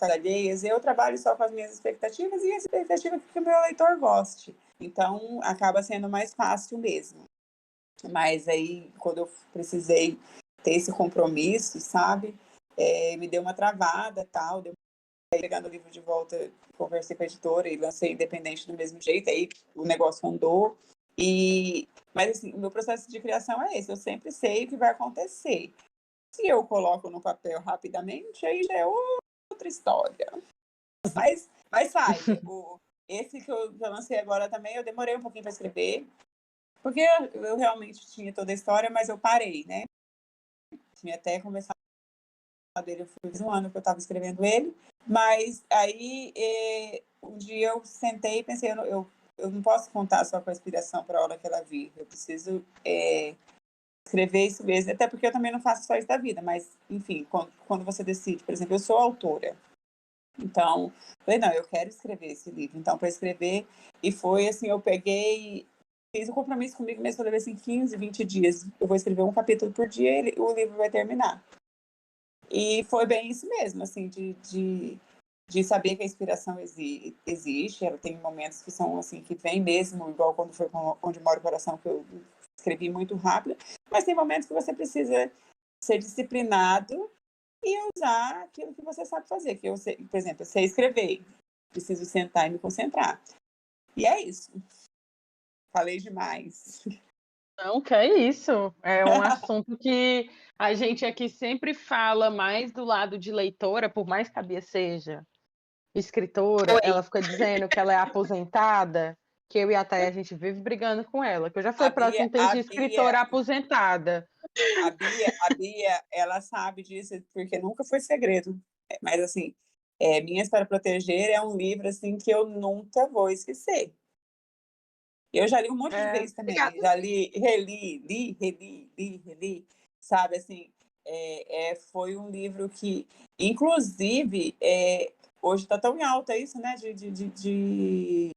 alheias. Eu trabalho só com as minhas expectativas e a expectativa é que o meu leitor goste. Então, acaba sendo mais fácil mesmo. Mas aí, quando eu precisei ter esse compromisso, sabe? Me deu uma travada, tal, pegando o livro de volta, conversei com a editora e lancei independente do mesmo jeito, aí o negócio andou. Mas assim, o meu processo de criação é esse, eu sempre sei o que vai acontecer. Se eu coloco no papel rapidamente, aí já é outra história. Mas sai. Esse que eu lancei agora também, eu demorei um pouquinho para escrever, porque eu realmente tinha toda a história, mas eu parei, né? Tinha até começado dele, foi um ano que eu estava escrevendo ele, mas aí um dia eu sentei e pensei, eu não posso contar só com a inspiração para a hora que ela vir, eu preciso escrever isso mesmo, até porque eu também não faço só isso da vida, mas enfim, quando você decide, por exemplo, eu sou autora, então, falei, não, eu quero escrever esse livro, então para escrever, e foi assim, eu peguei, fiz um compromisso comigo mesmo, falei assim, 15, 20 dias, eu vou escrever um capítulo por dia e o livro vai terminar. E foi bem isso mesmo, assim, de saber que a inspiração existe, ela tem momentos que são, assim, que vem mesmo, igual quando foi Onde Mora o Coração, que eu escrevi muito rápido, mas tem momentos que você precisa ser disciplinado e usar aquilo que você sabe fazer, que eu sei, por exemplo, eu sei escrever, preciso sentar e me concentrar. E é isso. Falei demais. Não, que é isso. É um assunto que a gente aqui sempre fala mais do lado de leitora, por mais que a Bia seja escritora, ela fica dizendo que ela é aposentada, que eu e a Thay, a gente vive brigando com ela, que eu já fui A para Bia, assunto de escritora aposentada. a Bia, ela sabe disso, porque nunca foi segredo. Mas, assim, Minhas para Proteger é um livro, assim, que eu nunca vou esquecer. Eu já li um monte de vezes também. Obrigada. Já li, reli, sabe, assim, foi um livro que, inclusive, hoje está tão em alta isso, né, de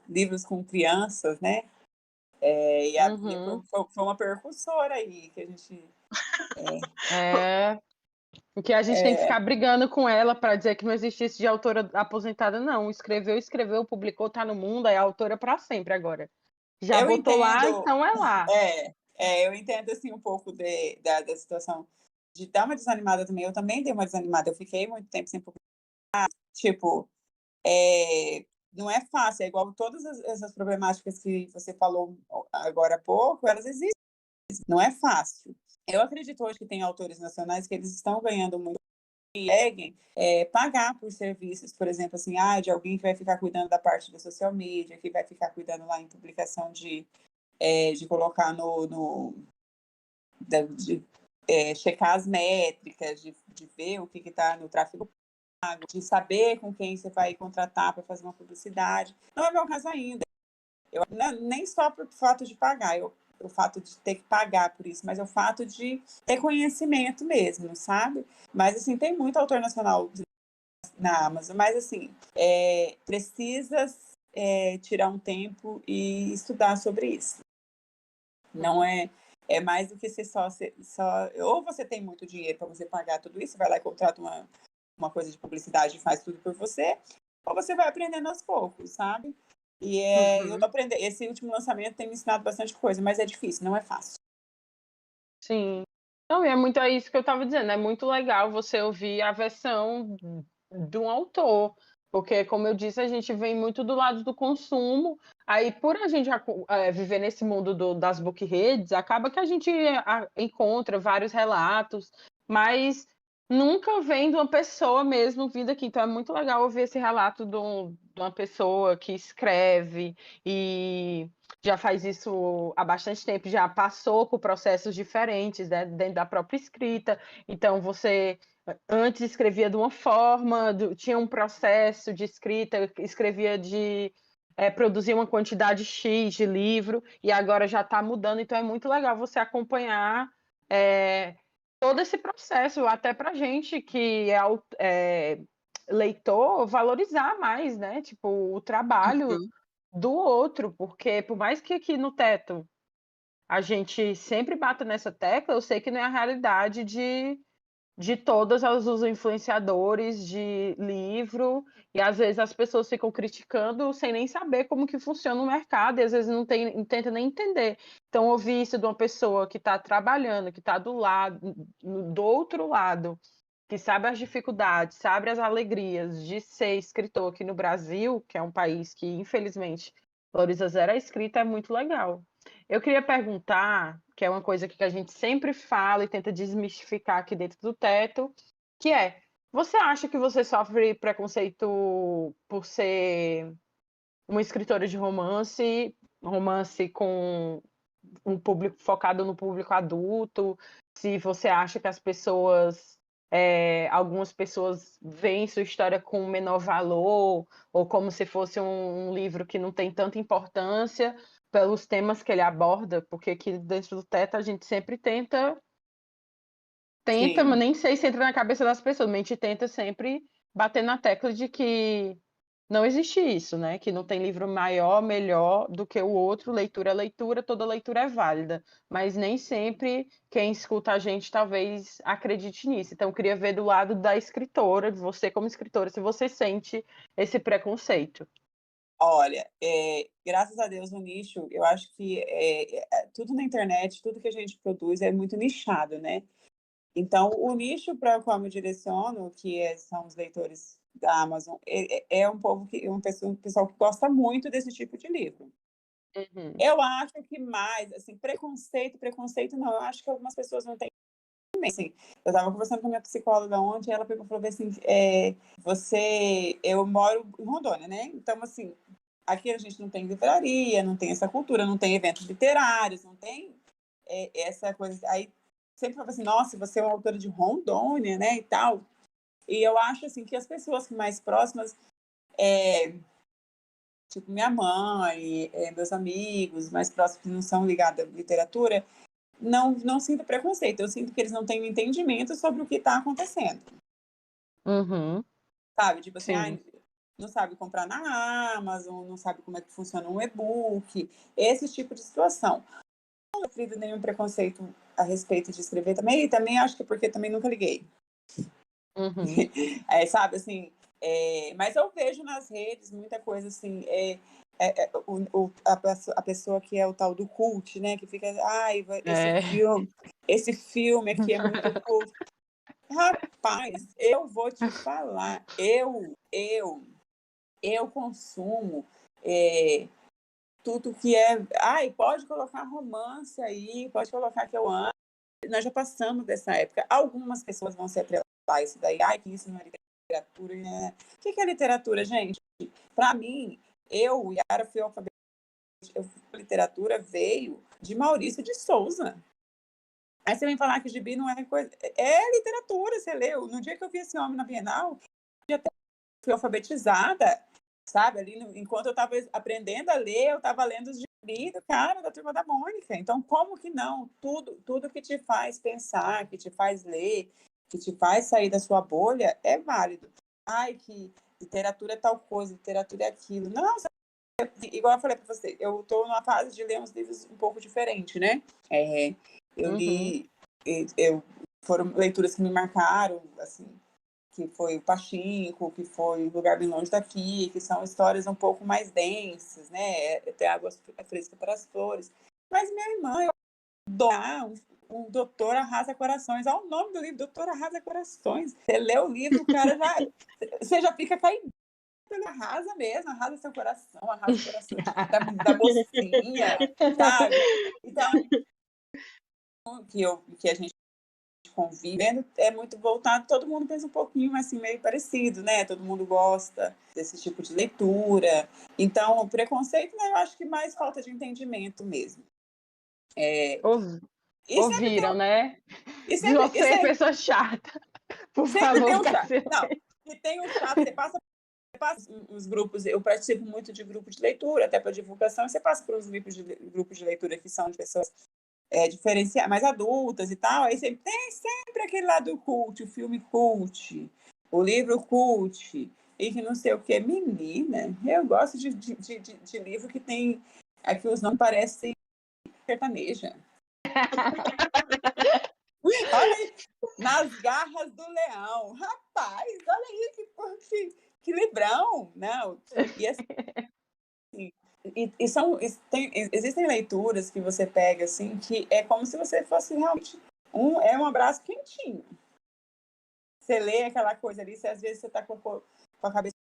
livros com crianças, né? E a Bia Uhum. foi uma percussora aí, que a gente... Porque a gente tem que ficar brigando com ela para dizer que não existe isso de autora aposentada, não. Escreveu, publicou, tá no mundo, é autora para sempre agora. Já Eu botou lá, entendo, então é lá. eu entendo, assim, um pouco da situação de dar uma desanimada também. Eu também dei uma desanimada, eu fiquei muito tempo sem publicar. Tipo, não é fácil, é igual todas essas problemáticas que você falou agora há pouco, elas existem, não é fácil. Eu acredito hoje que tem autores nacionais que eles estão ganhando muito e conseguem pagar por serviços, por exemplo, assim, de alguém que vai ficar cuidando da parte da social media, que vai ficar cuidando lá em publicação de colocar de checar as métricas, de ver o que está no tráfego, de saber com quem você vai contratar para fazer uma publicidade. Não é meu caso ainda. Nem só por fato de pagar, o fato de ter que pagar por isso, mas é o fato de ter conhecimento mesmo, sabe? Mas, assim, tem muito autor nacional na Amazon, mas, assim, precisa tirar um tempo e estudar sobre isso. Não é mais do que ser só... Ou você tem muito dinheiro para você pagar tudo isso, vai lá e contrata uma coisa de publicidade e faz tudo por você, ou você vai aprendendo aos poucos, sabe? E eu tô aprendendo. Esse último lançamento tem me ensinado bastante coisa, mas é difícil, não é fácil. Sim. Não, e é muito isso que eu estava dizendo, é muito legal você ouvir a versão de um autor, porque, como eu disse, a gente vem muito do lado do consumo, aí por a gente viver nesse mundo das book reads, acaba que a gente encontra vários relatos, mas nunca vem de uma pessoa mesmo vindo aqui, então é muito legal ouvir esse relato de uma pessoa que escreve e já faz isso há bastante tempo, já passou por processos diferentes, né, dentro da própria escrita. Então, você antes escrevia de uma forma, tinha um processo de escrita, escrevia produzir uma quantidade X de livro, e agora já está mudando. Então, é muito legal você acompanhar todo esse processo, até para a gente que é leitor, valorizar mais, né? Tipo, o trabalho do outro, porque por mais que aqui no Teto a gente sempre bata nessa tecla, eu sei que não é a realidade de todos os influenciadores de livro, e às vezes as pessoas ficam criticando sem nem saber como que funciona o mercado, e às vezes não tenta nem entender. Então, ouvir isso de uma pessoa que está trabalhando, que está do outro lado, que sabe as dificuldades, sabe as alegrias de ser escritor aqui no Brasil, que é um país que, infelizmente, valoriza zero a escrita, é muito legal. Eu queria perguntar, que é uma coisa que a gente sempre fala e tenta desmistificar aqui dentro do Teto, que é, você acha que você sofre preconceito por ser uma escritora de romance com um público focado no público adulto, se você acha que as pessoas, algumas pessoas veem sua história com menor valor, ou como se fosse um livro que não tem tanta importância pelos temas que ele aborda, porque aqui dentro do Teto a gente sempre tenta, mas Sim. nem sei se entra na cabeça das pessoas, mas a gente tenta sempre bater na tecla de que não existe isso, né? Que não tem livro maior, melhor do que o outro, leitura é leitura, toda leitura é válida, mas nem sempre quem escuta a gente talvez acredite nisso. Então, eu queria ver do lado da escritora, de você como escritora, se você sente esse preconceito. Olha, graças a Deus no nicho, eu acho que tudo na internet, tudo que a gente produz é muito nichado, né? Então, o nicho para o qual eu direciono, são os leitores da Amazon, é um pessoal que gosta muito desse tipo de livro. Uhum. Eu acho que mais, assim, preconceito não, eu acho que algumas pessoas não têm também, assim. Eu estava conversando com a minha psicóloga ontem, e ela falou assim, eu moro em Rondônia, né? Então, assim, aqui a gente não tem livraria, não tem essa cultura, não tem eventos literários, não tem essa coisa. Aí sempre fala assim, nossa, você é uma autora de Rondônia, né, e tal. E eu acho, assim, que as pessoas mais próximas, tipo minha mãe, meus amigos mais próximos que não são ligados à literatura, não sinto preconceito. Eu sinto que eles não têm um entendimento sobre o que está acontecendo. Uhum. Sabe? Tipo assim, Sim. não sabe comprar na Amazon, não sabe como é que funciona um e-book, esse tipo de situação. Não sofrido nenhum preconceito a respeito de escrever também, e também acho que porque também nunca liguei. Uhum. Sabe, assim, mas eu vejo nas redes muita coisa assim, a pessoa que é o tal do cult, né, que fica, ai, esse filme aqui é muito cult. Rapaz, eu vou te falar, eu consumo tudo que é. Ai, pode colocar romance aí, pode colocar que eu amo. Nós já passamos dessa época. Algumas pessoas vão se atrelar a isso daí. Ai, que isso não é literatura. Né? O que é literatura, gente? Para mim, Yara, fui alfabetizada. A literatura veio de Maurício de Souza. Aí você vem falar que gibi não é coisa. É literatura, você leu. No dia que eu vi esse homem na Bienal, eu fui alfabetizada, sabe? Ali, enquanto eu estava aprendendo a ler, eu estava lendo os gibis do cara da Turma da Mônica. Então, como que não? Tudo que te faz pensar, que te faz ler, que te faz sair da sua bolha, é válido. Ai, que literatura é tal coisa, literatura é aquilo. Não, igual eu falei para você, eu estou numa fase de ler uns livros um pouco diferente, né? Eu li, foram leituras que me marcaram, assim, que foi o Pachinko, que foi o Lugar Bem Longe Daqui, que são histórias um pouco mais densas, né? Tem água fresca para as flores. Mas minha irmã, eu adoro um Doutor Arrasa Corações. Olha o nome do livro, Doutor Arrasa Corações. Você lê o livro, o cara já... Você já fica caindo. Arrasa mesmo, arrasa seu coração, arrasa o coração da mocinha, sabe? Então, que a gente convivendo é muito voltado, todo mundo pensa um pouquinho assim, meio parecido, né? Todo mundo gosta desse tipo de leitura. Então, o preconceito, né, eu acho que mais falta de entendimento mesmo. Ouviram, né? E De sempre, você, pessoa chata. Por sempre tem favor, um chato. Cassiane. Não, e tem um chato, você passa uns grupos, eu participo muito de grupos de leitura, até para divulgação, você passa por uns grupos de leitura que são de pessoas diferenciar, mais adultas e tal, aí tem sempre aquele lado cult, o filme cult, o livro cult, e que não sei o que. Menina, eu gosto de livro que tem. Aqui os nomes parecem sertaneja. Olha aí, Nas Garras do Leão. Rapaz, olha aí que livrão. Não. E assim, existem leituras que você pega assim que é como se você fosse realmente um abraço quentinho. Você lê aquela coisa ali, às vezes você está com a cabeça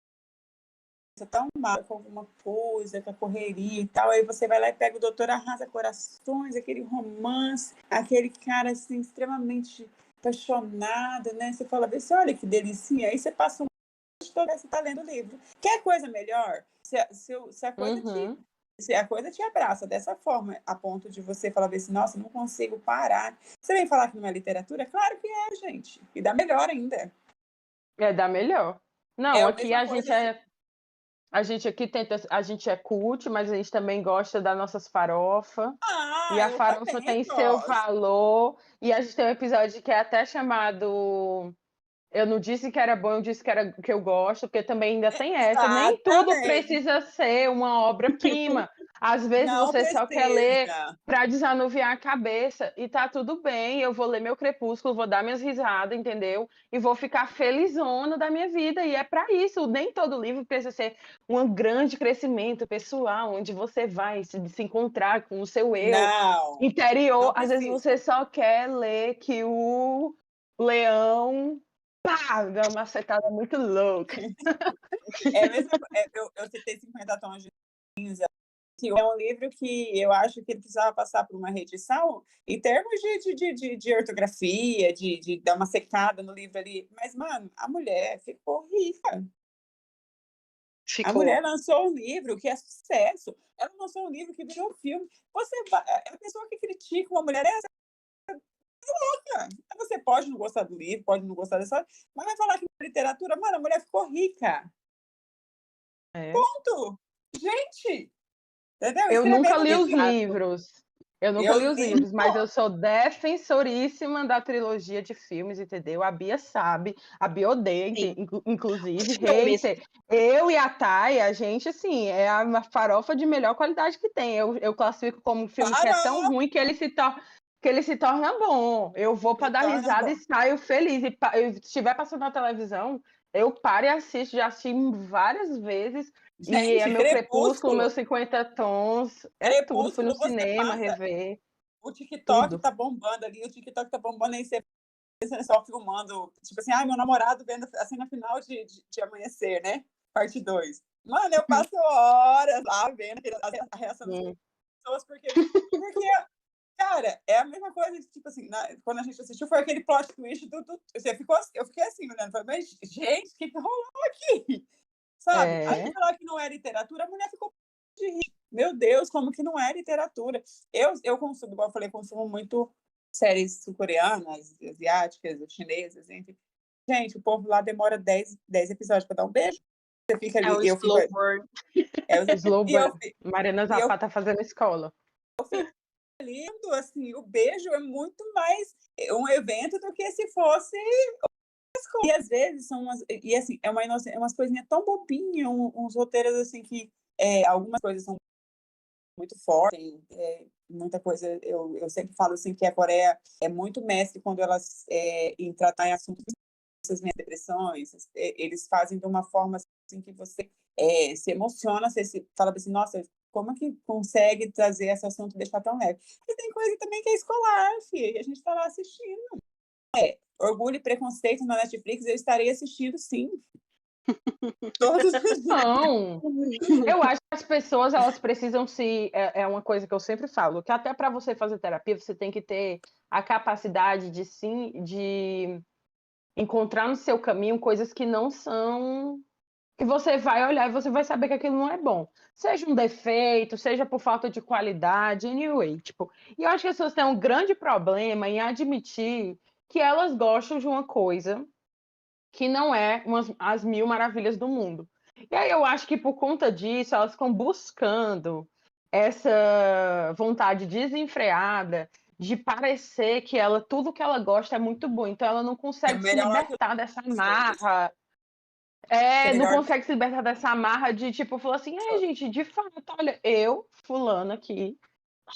tão mal com alguma coisa, com a correria e tal, aí você vai lá e pega o Doutor Arrasa Corações, aquele romance, aquele cara assim extremamente apaixonado, né? Você fala, olha que delicinha, aí você passa você está lendo o livro. Quer coisa melhor? Se a coisa se a coisa te abraça dessa forma, a ponto de você falar assim, nossa, não consigo parar. Você vem falar que não é literatura? Claro que é, gente. E dá melhor ainda. Dá melhor. Não, aqui a gente assim. A gente aqui a gente é cult, mas a gente também gosta das nossas farofas. E a Eu farofa também tem seu gosto. valor. E a gente tem um episódio que é até chamado Eu Não Disse Que Era Bom, Eu Disse que eu gosto, porque também ainda tem essa. Nem tudo Exatamente. precisa ser uma obra-prima. Às vezes Não você só quer ler precisa. para desanuviar a cabeça e tá tudo bem. Eu vou ler meu Crepúsculo, vou dar minhas risadas, entendeu? E vou ficar felizona da minha vida. E é para isso. Nem todo livro precisa ser um grande crescimento pessoal, onde você vai se encontrar com o seu eu interior. Não Às vezes precisa. você só quer ler que o leão dá uma macetada muito louca. Eu citei 50 tons de cinza, que é um livro que eu acho que ele precisava passar por uma reedição em termos de ortografia, de dar uma secada no livro ali. Mas, mano, a mulher ficou rica. A mulher lançou um livro que é sucesso. Ela lançou um livro que virou filme. A pessoa que critica uma mulher é louca. Você pode não gostar do livro, pode não gostar dessa, mas vai falar que literatura, mano, a mulher ficou rica. Ponto. Gente, entendeu? Eu nunca Escrevendo li os livro. livros. Eu nunca li os livros, mas eu sou defensoríssima da trilogia de filmes, entendeu? A Bia sabe, a Bia odeia, inclusive, hater. Eu e a Thay, a gente, assim, é a farofa de melhor qualidade que tem. Eu classifico como um filme que é tão ruim que ele se torna bom. Eu vou para dar risada e saio feliz. E se estiver passando na televisão, eu paro e assisto, já assisti várias vezes. Gente, e é meu Crepúsculo, meus 50 tons, é tudo. Fui no cinema rever. O TikTok tudo. tá bombando ali, aí você só filmando, tipo assim, meu namorado vendo assim na final de Amanhecer, né? Parte 2. Mano, eu passo horas lá vendo a reação das pessoas, porque, cara, é a mesma coisa, tipo assim, quando a gente assistiu, foi aquele plot twist eu fiquei assim, olhando, falei, mas, gente, o que rolou aqui? Sabe? Aí falar que não é literatura, a mulher ficou de rir. Meu Deus, como que não é literatura? Eu consumo, igual eu falei, consumo muito séries sul-coreanas, asiáticas, chinesas, enfim. Gente, o povo lá demora 10 episódios para dar um beijo. Você fica ali. É o slow burn. É o slow burn. Mariana Zapata tá fazendo escola. Lindo, assim, o beijo é muito mais um evento do que se fosse. E às vezes são assim, é umas coisinhas tão bobinhas, uns roteiros assim que algumas coisas são muito fortes, muita coisa. Eu sempre falo assim que a Coreia é muito mestre quando elas em tratar em assuntos essas minhas depressões, eles fazem de uma forma assim que você se emociona, você fala assim, nossa, como é que consegue trazer esse assunto e deixar tão leve? E tem coisa também que é escolar, filha, e a gente está lá assistindo. Orgulho e Preconceito na Netflix, eu estarei assistindo, sim. Todos os Não. Eu acho que as pessoas, elas precisam é uma coisa que eu sempre falo, que até para você fazer terapia, você tem que ter a capacidade de encontrar no seu caminho coisas que não são... que você vai olhar e você vai saber que aquilo não é bom. Seja um defeito, seja por falta de qualidade, anyway. Tipo, e eu acho que as pessoas têm um grande problema em admitir que elas gostam de uma coisa que não é as 1000 maravilhas do mundo. E aí eu acho que por conta disso, elas ficam buscando essa vontade desenfreada de parecer que tudo que ela gosta é muito bom. Então ela não consegue se libertar dessa marra. Não consegue se libertar dessa marra de, tipo, falar assim, gente, de fato, olha, eu, fulano aqui,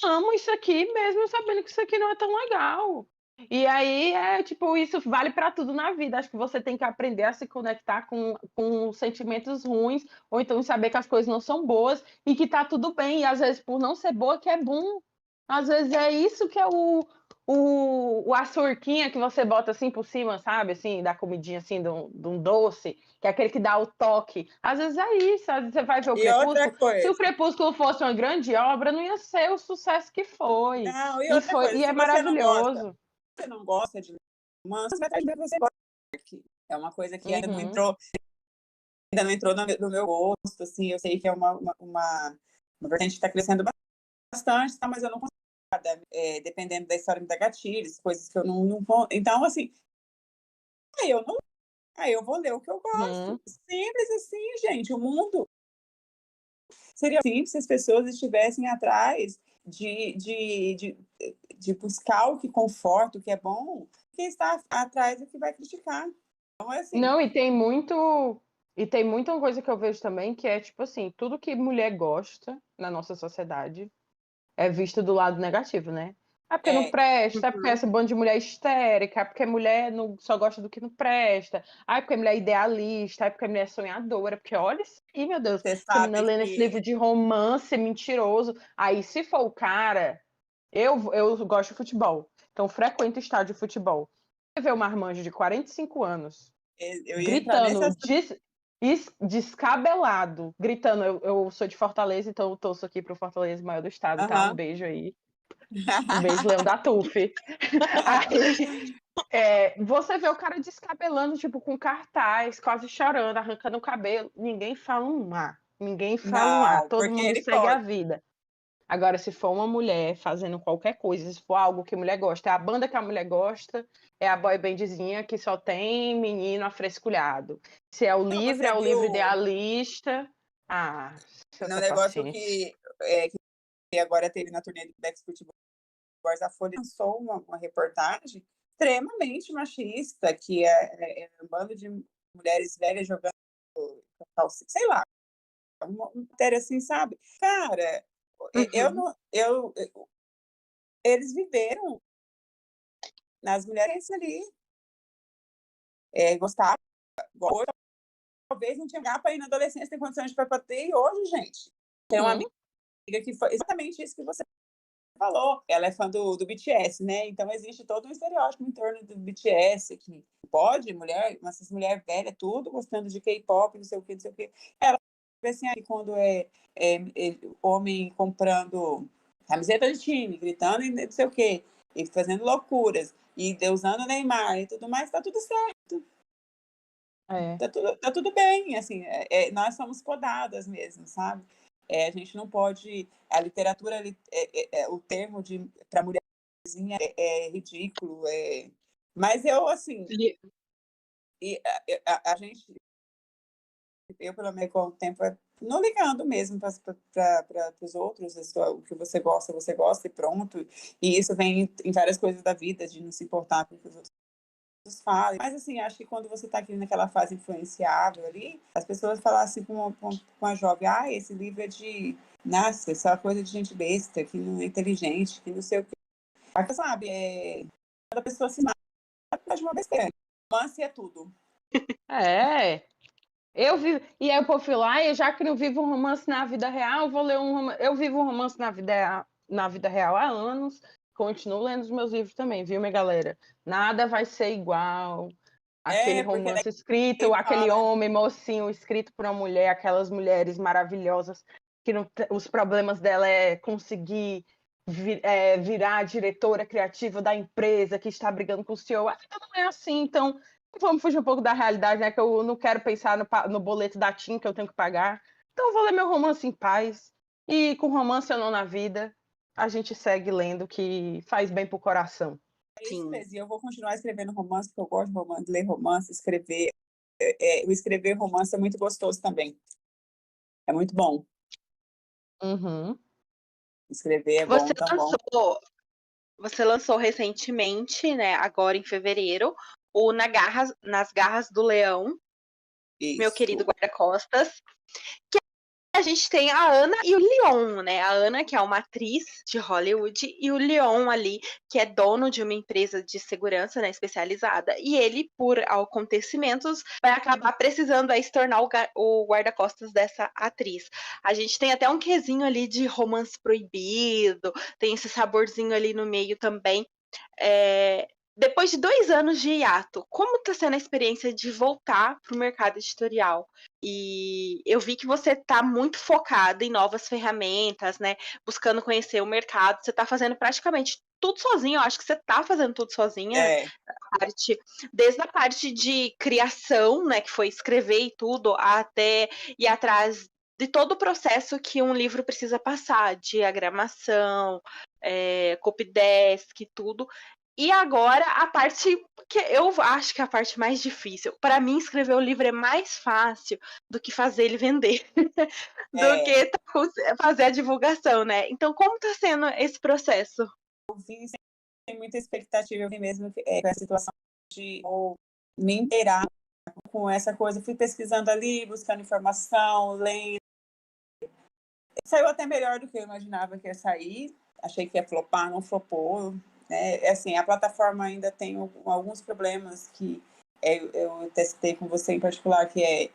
amo isso aqui mesmo sabendo que isso aqui não é tão legal. E aí, tipo, isso vale para tudo na vida. Acho que você tem que aprender a se conectar com sentimentos ruins, ou então saber que as coisas não são boas e que tá tudo bem. E às vezes, por não ser boa, que é bom. Às vezes é isso que é o açurquinha que você bota assim por cima, sabe? Assim, da comidinha, assim, de um doce, que é aquele que dá o toque. Às vezes é isso. Às vezes você vai ver o Crepúsculo. Se o Crepúsculo fosse uma grande obra, não ia ser o sucesso que foi. Não, E é maravilhoso. Você não gosta de romance, você gosta. É uma coisa que ainda não entrou no meu gosto, assim, eu sei que é uma vertente que está crescendo bastante, tá? Mas eu não consigo nada, dependendo da história me dá gatilhos, coisas que eu não então, assim, eu vou ler o que eu gosto. Simples assim, gente, o mundo seria simples se as pessoas estivessem atrás de buscar o que conforta, o que é bom, que está atrás do que vai criticar. Então, é assim. Não, e tem muita coisa que eu vejo também, que é tipo assim, tudo que mulher gosta na nossa sociedade é visto do lado negativo, né? Porque não presta, é porque essa banda de mulher histérica, é porque mulher só gosta do que não presta, é porque mulher é idealista, é porque mulher é sonhadora, porque olha isso aí, meu Deus, essa menina lendo esse livro de romance mentiroso. Aí, se for o cara, eu gosto de futebol, então frequento estádio de futebol. Você vê o marmanjo de 45 anos gritando, descabelado, gritando. Eu sou de Fortaleza, então eu torço aqui pro Fortaleza, maior do estado, tá? Um beijo aí. Um beijo, Leão da Tuf. Aí, Você vê o cara descabelando, tipo, com cartaz, quase chorando, arrancando o cabelo. Ninguém fala um A. Ninguém fala um A. Não, Todo porque mundo ele segue a pode. vida. Agora, se for uma mulher fazendo qualquer coisa, se for algo que a mulher gosta, é a banda que a mulher gosta, é a boy bandzinha que só tem menino afresculhado. Se é Não, é você o livro viu idealista. Ah, no santa negócio paciência. que agora teve na turnê do Backstreet Boys, a Folha lançou uma reportagem extremamente machista, que é um bando de mulheres velhas jogando, sei lá, uma matéria assim, sabe? Cara, eu Uhum. não, eles viveram nas mulheres ali, gostavam, igual eu, talvez não tinha lugar para ir na adolescência, tem condições para ter, e hoje, gente, tem uma amiga que foi exatamente isso que você falou. Ela é fã do BTS, né? Então existe todo um estereótipo em torno do BTS, que pode, essas mulher velha, tudo gostando de K-pop, não sei o que, não sei o que. Ela vê assim, aí, quando homem comprando camiseta de time, gritando e não sei o que, e fazendo loucuras, e usando o Neymar e tudo mais, tá tudo certo. Tá tudo bem, assim, nós somos podadas mesmo, sabe? A gente não pode. A literatura, o termo para mulherzinha é ridículo. Mas eu, assim, a gente, eu pelo menos com o tempo, não ligando mesmo para os outros, o que você gosta e pronto. E isso vem em várias coisas da vida, de não se importar com o que os outros falem. Mas, assim, acho que quando você está aqui naquela fase influenciável ali, as pessoas falam assim com a jovem, esse livro é de, nossa, isso é uma coisa de gente besta, que não é inteligente, que não sei o que. Aí, sabe, cada pessoa se mata por causa de uma besteira. Romance é tudo. Eu vivo. E aí o povo fala, já que não vivo um romance na vida real, vou ler um romance. Eu vivo um romance na vida real há anos, continuo lendo os meus livros também, viu, minha galera? Nada vai ser igual. Aquele Porque romance escrito, aquele fala, homem mocinho escrito por uma mulher, aquelas mulheres maravilhosas que não, os problemas dela é conseguir virar a diretora criativa da empresa que está brigando com o CEO. A vida não é assim, então vamos fugir um pouco da realidade, né? Que eu não quero pensar no boleto da TIM que eu tenho que pagar. Então eu vou ler meu romance em paz. E com romance ou não na vida, a gente segue lendo, que faz bem pro coração. isso Sim. mesmo. E eu vou continuar escrevendo romance, porque eu gosto de romance, ler romance, escrever. O escrever romance é muito gostoso também. É muito bom. Uhum. Escrever é Você bom, tão bom. lançou, você lançou recentemente, né, agora em fevereiro, o Nas Garras do Leão, meu querido Isso. guarda-costas. A gente tem a Ana e o Leon, né? A Ana, que é uma atriz de Hollywood, e o Leon ali, que é dono de uma empresa de segurança, né, especializada. E ele, por acontecimentos, vai acabar precisando aí se tornar o guarda-costas dessa atriz. A gente tem até um quesinho ali de romance proibido, tem esse saborzinho ali no meio também. Depois de 2 anos de hiato, como está sendo a experiência de voltar para o mercado editorial? E eu vi que você está muito focada em novas ferramentas, né? Buscando conhecer o mercado. Você está fazendo praticamente tudo sozinho. Eu acho que você está fazendo tudo sozinha. Desde a parte de criação, né? Que foi escrever e tudo, até ir atrás de todo o processo que um livro precisa passar, diagramação, copydesk, tudo. E agora a parte que eu acho que é a parte mais difícil. Para mim, escrever o livro é mais fácil do que fazer ele vender, do que fazer a divulgação, né? Então, como está sendo esse processo? Eu vim sem muita expectativa, eu vim mesmo com a situação de me inteirar com essa coisa. Fui pesquisando ali, buscando informação, lendo. Saiu até melhor do que eu imaginava que ia sair. Achei que ia flopar, não flopou. Né? Assim, a plataforma ainda tem alguns problemas que eu testei com você em particular, que é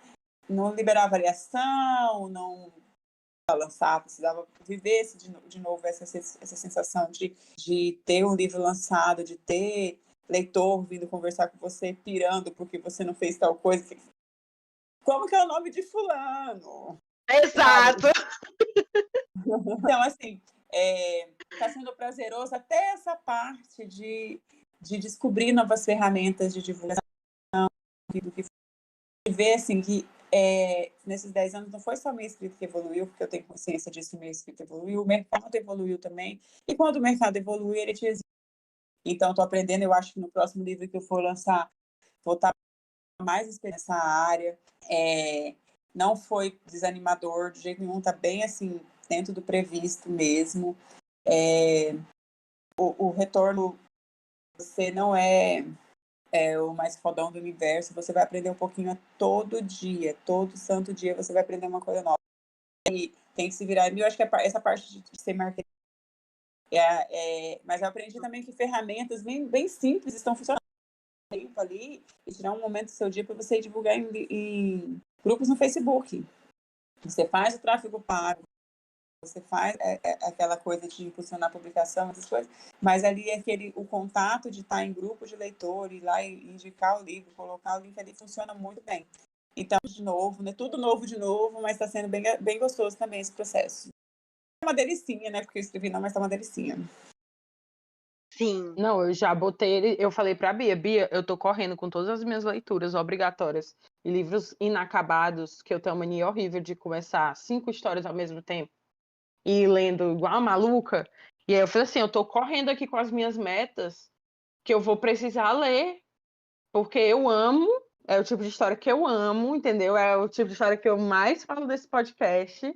não liberar variação, não lançar, precisava viver de novo essa sensação de ter um livro lançado, de ter leitor vindo conversar com você, pirando porque você não fez tal coisa. Como que é o nome de fulano? Exato! Então, assim, está sendo prazeroso até essa parte de descobrir novas ferramentas de divulgação, do que ver assim que nesses 10 anos não foi só minha escrita que evoluiu, porque eu tenho consciência disso, minha escrita evoluiu, o mercado evoluiu também, e quando o mercado evolui, ele te exige. Então, estou aprendendo, eu acho que no próximo livro que eu for lançar, vou estar mais experiência nessa área. Não foi desanimador de jeito nenhum, está bem assim, dentro do previsto mesmo. O retorno, você não é o mais fodão do universo, você vai aprender um pouquinho todo dia, todo santo dia você vai aprender uma coisa nova. E tem que se virar. Eu acho que essa parte de ser marketing. Mas eu aprendi também que ferramentas bem simples estão funcionando tempo ali e tirar um momento do seu dia para você divulgar em grupos no Facebook. Você faz o tráfego pago, você faz aquela coisa de impulsionar a publicação, essas coisas, mas ali o contato de estar em grupo de leitor, ir lá e indicar o livro, colocar o link ali, funciona muito bem. Então, de novo, né? Tudo novo de novo, mas está sendo bem gostoso também esse processo. É uma delicinha, né? Porque eu escrevi não, mas tá uma delicinha. Sim. Não, eu já botei ele, eu falei pra Bia, eu tô correndo com todas as minhas leituras obrigatórias e livros inacabados, que eu tenho uma mania horrível de começar 5 histórias ao mesmo tempo e lendo igual a maluca. E aí eu falei assim, eu tô correndo aqui com as minhas metas que eu vou precisar ler, porque eu amo, é o tipo de história que eu amo, entendeu? É o tipo de história que eu mais falo desse podcast.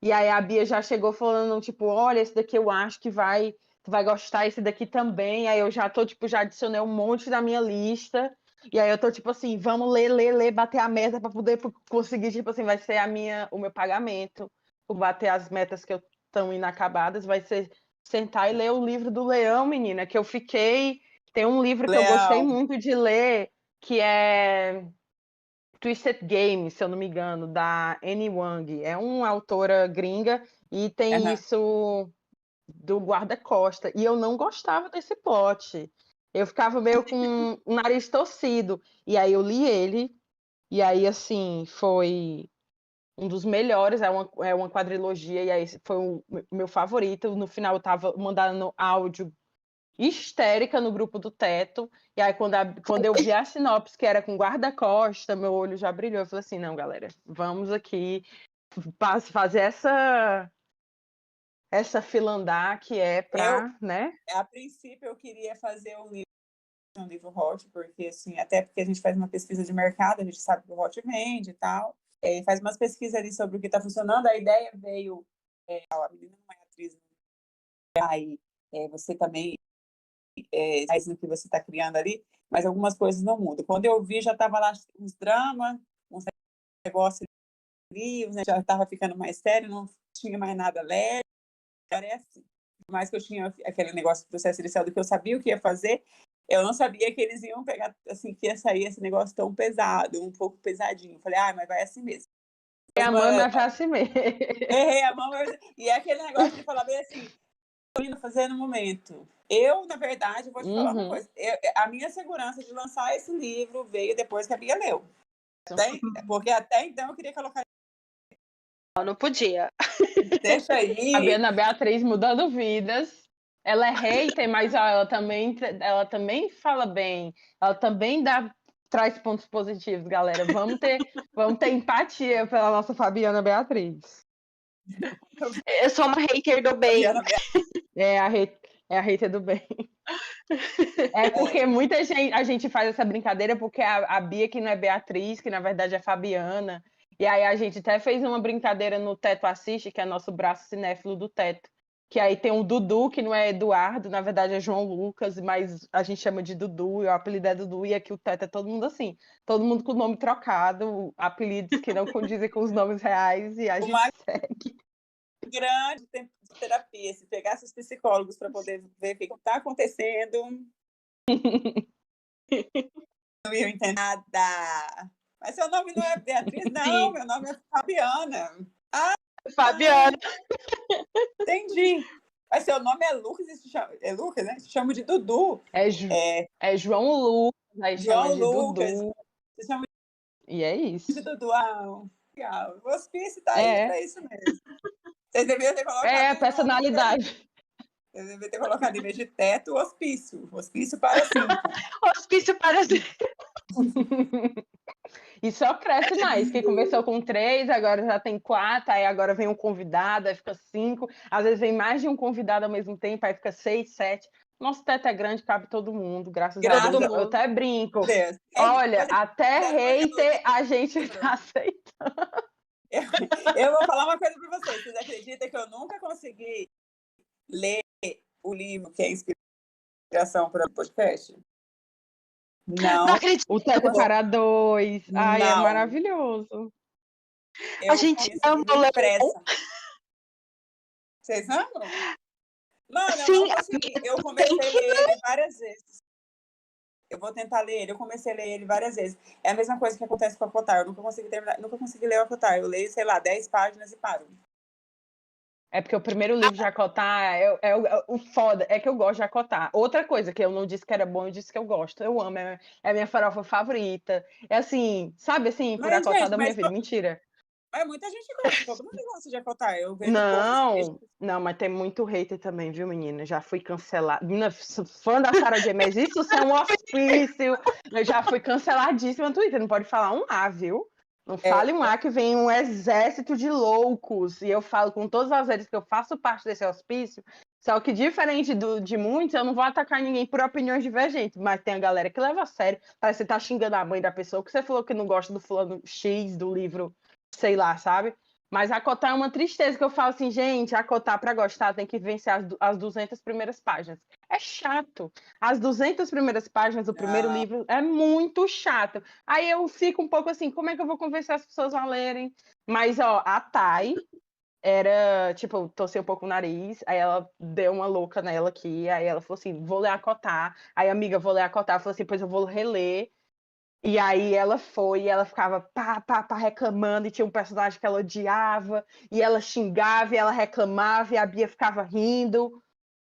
E aí a Bia já chegou falando, tipo, olha, esse daqui eu acho que tu vai gostar, esse daqui também. Aí eu já tô, tipo, já adicionei um monte na minha lista. E aí eu tô, tipo assim, vamos ler, bater a meta para poder conseguir, tipo assim, vai ser o meu pagamento por bater as metas que estão inacabadas, vai ser sentar e ler o livro do Leão, menina, que eu fiquei... Tem um livro que eu gostei muito de ler, que é Twisted Game, se eu não me engano, da Annie Wang. É uma autora gringa e tem isso do guarda-costa. E eu não gostava desse plot. Eu ficava meio com o nariz torcido. E aí eu li ele, e aí, assim, foi um dos melhores. É uma quadrilogia, e aí foi o meu favorito. No final eu tava mandando áudio histérica no grupo do Teto, e aí quando eu vi a sinopse que era com guarda-costa, meu olho já brilhou, eu falei assim, não, galera, vamos aqui fazer essa fila andar que é pra, né? A princípio eu queria fazer um livro hot, porque assim, até porque a gente faz uma pesquisa de mercado, a gente sabe que o hot vende e tal, faz umas pesquisas ali sobre o que está funcionando, a ideia veio, a menina não é atriz, aí você também faz no que você está criando ali, mas algumas coisas não mudam. Quando eu vi, já estava lá uns dramas, uns negócios ali, né, já estava ficando mais sério, não tinha mais nada leve, assim. Por mais que eu tinha aquele negócio do processo inicial do que eu sabia o que ia fazer, eu não sabia que eles iam pegar, assim, que ia sair esse negócio tão pesado, um pouco pesadinho. Eu falei, mas vai assim mesmo. É a mãe, mas vai assim mesmo. Errei a mão, e é aquele negócio de falar bem assim, estou indo fazer no momento. Eu, na verdade, vou te falar uma coisa. A minha segurança de lançar esse livro veio depois que a Bia leu. Porque até então eu queria colocar... Não podia. Deixa aí. A Ana Beatriz mudando vidas. Ela é hater, mas ela também fala bem. Ela também traz pontos positivos, galera. Vamos ter empatia pela nossa Fabiana Beatriz. Eu sou uma hater do bem. É a hater do bem. É porque muita gente, a gente faz essa brincadeira porque a Bia, que não é Beatriz, que na verdade é Fabiana. E aí a gente até fez uma brincadeira no Teto Assiste, que é nosso braço cinéfilo do Teto. Que aí tem o Dudu, que não é Eduardo, na verdade é João Lucas, mas a gente chama de Dudu, e o apelido é Dudu, e aqui o Teto é todo mundo assim. Todo mundo com o nome trocado, apelidos que não condizem com os nomes reais, e a gente segue. Grande tempo de terapia, se pegasse os psicólogos para poder ver o que está acontecendo, não ia entender nada. Mas seu nome não é Beatriz? Não, sim. Meu nome é Fabiana. Fabiana. Entendi. Mas seu nome é Lucas, é Lucas, né? Se chama de Dudu. É João Lucas, aí João chama de Lucas. Dudu. Se chama E é isso. de Dudu. Legal. O hospício tá aí pra isso mesmo. Vocês deveriam ter colocado... personalidade. Eu devia ter colocado, em vez de teto, hospício. Hospício para 5. Hospício para E só cresce mais, que começou com 3, agora já tem 4, aí agora vem um convidado, aí fica 5, às vezes vem mais de um convidado ao mesmo tempo, aí fica 6, 7. Nosso teto é grande, cabe todo mundo, graças a Graças Deus. todo Eu mundo. até brinco. a Deus. Olha, Quando até eu for ler meu hater a gente livro, tá aceitando. eu vou falar uma coisa para vocês. Vocês acreditam que eu nunca consegui ler o livro que é inspiração para o podcast? Não Não, acredito. O teto para 2. Ai, é não. maravilhoso. A Eu gente conheço o ama livro o Leão. impressa. Vocês amam? Mano, eu Sim, não consegui. Eu tem comecei a que ler ele várias vezes. Eu vou tentar ler ele. Eu comecei a ler ele várias vezes. É a mesma coisa que acontece com a Cotar. Eu nunca consegui terminar, nunca consegui ler a Cotar. Eu leio, sei lá, 10 páginas e paro. É porque o primeiro livro de Acotar o foda, é que eu gosto de Acotar. Outra coisa que eu não disse que era bom, eu disse que eu gosto. Eu amo, é a minha farofa favorita. É assim, sabe assim, por Mas, Acotar gente, da minha vida. Mentira. mas muita gente gosta. Todo mundo gosta de Acotar. Eu vejo o povo assim. Não, mas tem muito hater também, viu, menina? Já fui cancelada. Menina, sou fã da Sarah J. Maas, isso é um hospício. Eu já fui canceladíssima no Twitter. Não pode falar um A, viu? Não fale um A que vem um exército de loucos. E eu falo com todas as vezes que eu faço parte desse hospício. Só que, diferente de muitos, eu não vou atacar ninguém por opiniões divergentes. Mas tem a galera que leva a sério. Parece que você tá xingando a mãe da pessoa, que você falou que não gosta do fulano X do livro, sei lá, sabe? Mas acotar é uma tristeza, que eu falo assim, gente, acotar para gostar tem que vencer as 200 primeiras páginas. É chato. As 200 primeiras páginas do primeiro Não. livro é muito chato. Aí eu fico um pouco assim, como é que eu vou convencer as pessoas a lerem? Mas, ó, a Thay era, tipo, torceu um pouco o nariz, aí ela deu uma louca nela aqui, aí ela falou assim, vou ler acotar. Aí, amiga, vou ler acotar. Falou assim, pois eu vou reler. E aí ela foi, e ela ficava pá, reclamando, e tinha um personagem que ela odiava, e ela xingava, e ela reclamava, e a Bia ficava rindo,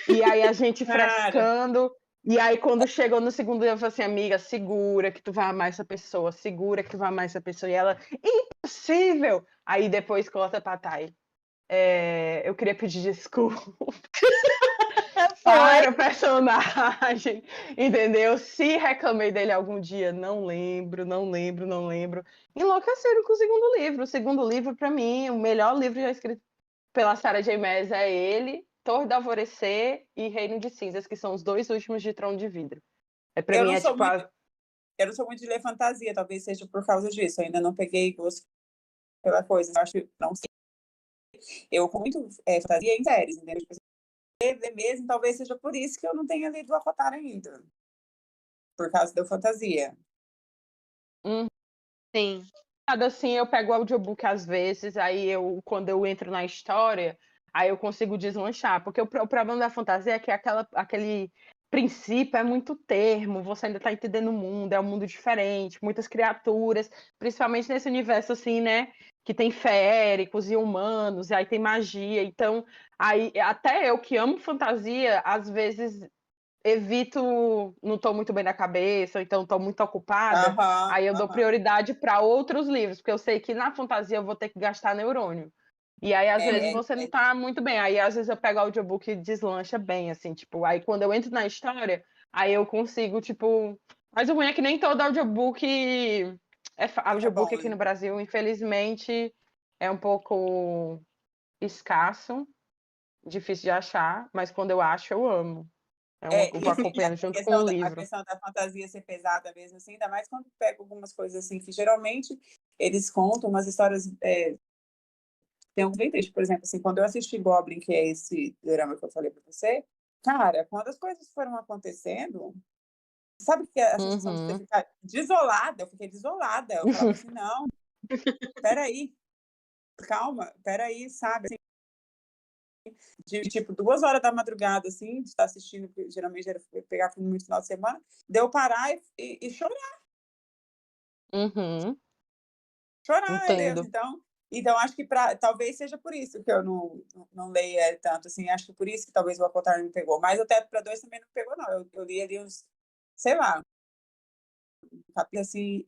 e aí a gente Cara, frescando. E aí, quando chegou no segundo dia, eu falei assim, amiga, segura que tu vai amar essa pessoa, segura que tu vai amar essa pessoa. E ela, impossível! Aí depois corta pra Thay. Eu queria pedir desculpa foi. para o personagem, entendeu? Se reclamei dele algum dia, não lembro. Enlouqueceram com o segundo livro. O segundo livro, para mim, o melhor livro já escrito pela Sarah J. Maas é ele, Torre do Alvorecer e Reino de Cinzas, que são os 2 últimos de Trono de Vidro. Para eu mim não é sou tipo muito, eu não sou muito de ler fantasia, talvez seja por causa disso. Eu ainda não peguei gosto pela coisa. Eu acho que não sei. Eu com muito fantasia em séries, entendeu? Tipo, ler mesmo, talvez seja por isso que eu não tenha lido o Avatar ainda. Por causa da fantasia. Sim. assim, eu pego o audiobook às vezes, aí quando eu entro na história, aí eu consigo deslanchar, porque o problema da fantasia é que aquele princípio é muito termo, você ainda tá entendendo o mundo, é um mundo diferente, muitas criaturas, principalmente nesse universo assim, né, que tem féricos e humanos, e aí tem magia, então, aí até eu que amo fantasia, às vezes evito, não estou muito bem na cabeça, ou então estou muito ocupada, Aham, aí eu dou aham. prioridade para outros livros, porque eu sei que na fantasia eu vou ter que gastar neurônio. E aí, às vezes, você não tá muito bem. Aí, às vezes, eu pego o audiobook e deslancha bem, assim, tipo, aí quando eu entro na história, aí eu consigo, tipo. Mas o ruim é que nem todo audiobook É bom, audiobook aqui né? no Brasil, infelizmente, é um pouco escasso, difícil de achar, mas quando eu acho, eu amo. Eu E vou assim, acompanhando junto com o a livro. questão da fantasia ser pesada mesmo, assim, ainda mais quando pega algumas coisas assim, que geralmente eles contam umas histórias. Tem um bem triste, por exemplo, assim, quando eu assisti Goblin, que é esse drama que eu falei pra você, cara, quando as coisas foram acontecendo, sabe que a sensação de você Uhum. ficar desolada? Eu fiquei desolada. Eu falava assim, não, peraí, calma, peraí, sabe? Assim, de tipo 2 horas da madrugada, assim, de estar assistindo, porque geralmente era pegar filme no final de semana, deu parar e chorar, Uhum. chorar mesmo. Entendo. Então acho que talvez seja por isso que eu não leia tanto, assim, acho que por isso que talvez o Avatar não me pegou, mas o Teto para Dois também não pegou, não. Eu li ali uns, sei lá, capítulo assim,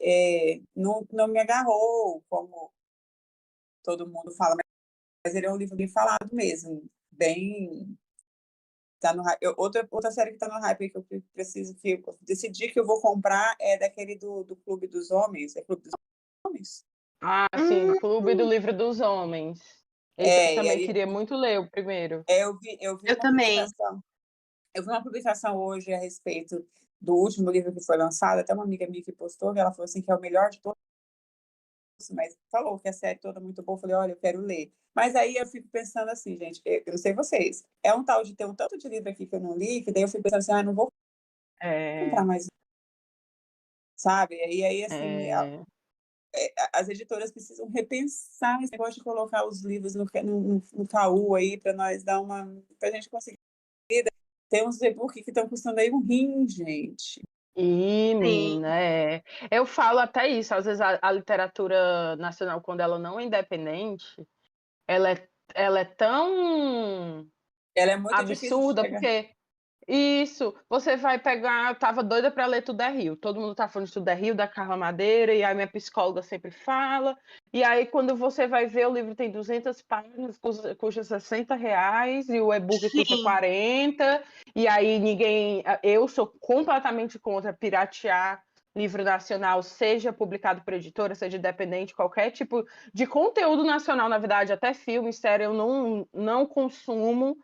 não me agarrou, como todo mundo fala, mas ele é um livro bem falado mesmo, bem Tá no hype. Outra série que tá no hype que eu preciso, que eu decidi que eu vou comprar é daquele do Clube dos Homens. É Clube dos Homens? Ah, sim, Clube do Livro dos Homens. Esse eu E também aí queria muito ler o primeiro. eu vi Eu uma também. publicação. Eu vi uma publicação hoje a respeito do último livro que foi lançado, até uma amiga minha que postou, que ela falou assim que é o melhor de todos, mas falou que a série toda é muito boa. Eu falei, olha, eu quero ler. Mas aí eu fico pensando assim, gente, eu não sei vocês, é um tal de ter um tanto de livro aqui que eu não li, que daí eu fico pensando assim, não vou comprar É, mais, sabe? E aí, assim, é, as editoras precisam repensar esse negócio de colocar os livros no KU aí, para nós dar para a gente conseguir. Tem uns e-book que estão custando aí um rim, gente. e, Sim. menina, eu falo até isso, às vezes a literatura nacional, quando ela não é independente, ela é tão Ela é muito difícil de absurda, chegar. porque isso, você vai pegar. Eu tava doida para ler Tudo é Rio. Todo mundo tá falando de Tudo é Rio, da Carla Madeira, e aí minha psicóloga sempre fala. E aí, quando você vai ver, o livro tem 200 páginas, custa R$ 60, e o e-book custa Sim. 40. E aí, ninguém. Eu sou completamente contra piratear livro nacional, seja publicado por editora, seja independente, qualquer tipo de conteúdo nacional, na verdade, até filme, série, eu não consumo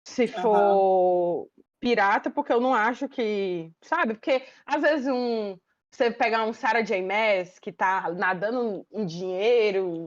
se Aham. for pirata, porque eu não acho que, sabe? Porque às vezes você pegar um Sarah J. Maas que tá nadando em dinheiro,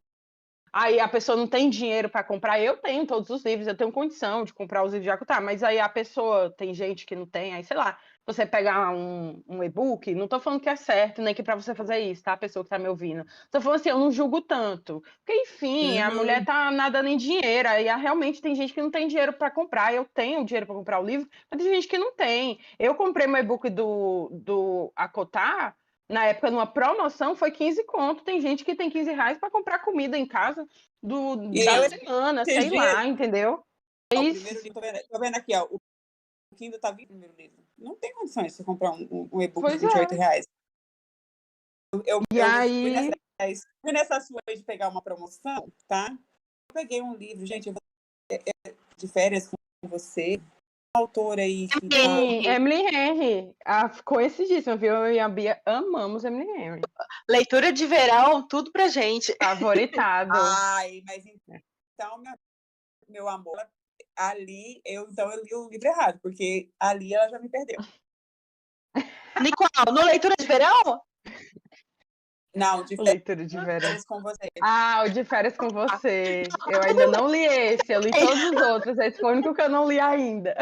aí a pessoa não tem dinheiro para comprar. Eu tenho todos os livros, eu tenho condição de comprar os livros de Jacutá, mas aí a pessoa, tem gente que não tem, aí sei lá, você pegar um e-book, não tô falando que é certo, nem que para você fazer isso, tá? A pessoa que tá me ouvindo. Tô falando assim, eu não julgo tanto. Porque, enfim, a mulher Uhum. tá nadando em dinheiro, aí realmente tem gente que não tem dinheiro para comprar. Eu tenho dinheiro para comprar o livro, mas tem gente que não tem. Eu comprei meu e-book do Acotar, na época, numa promoção, foi 15 conto. Tem gente que tem R$ 15 para comprar comida em casa E da eu, semana, esses sei dias, lá, entendeu? É o primeiro isso. livro, tô vendo aqui, ó, o Kindle tá vindo o primeiro livro. Não tem condições de você comprar um e-book de Pois R$ 28. é. E Eu aí, fui nessa sua de pegar uma promoção, tá? Eu peguei um livro, gente, de férias com você, uma autora aí que tá. sim, Emily Henry, conhecidíssima, viu? Eu e a Bia amamos Emily Henry. Leitura de verão, tudo pra gente. Favoritado. Ai, mas então, meu amor, ali então eu li o livro errado, porque ali ela já me perdeu. Nicole, no leitura de verão? Não, de Leitura de verão. férias com você. Ah, o de férias com você. Eu ainda não li esse, eu li todos os outros. Esse foi o único que eu não li ainda.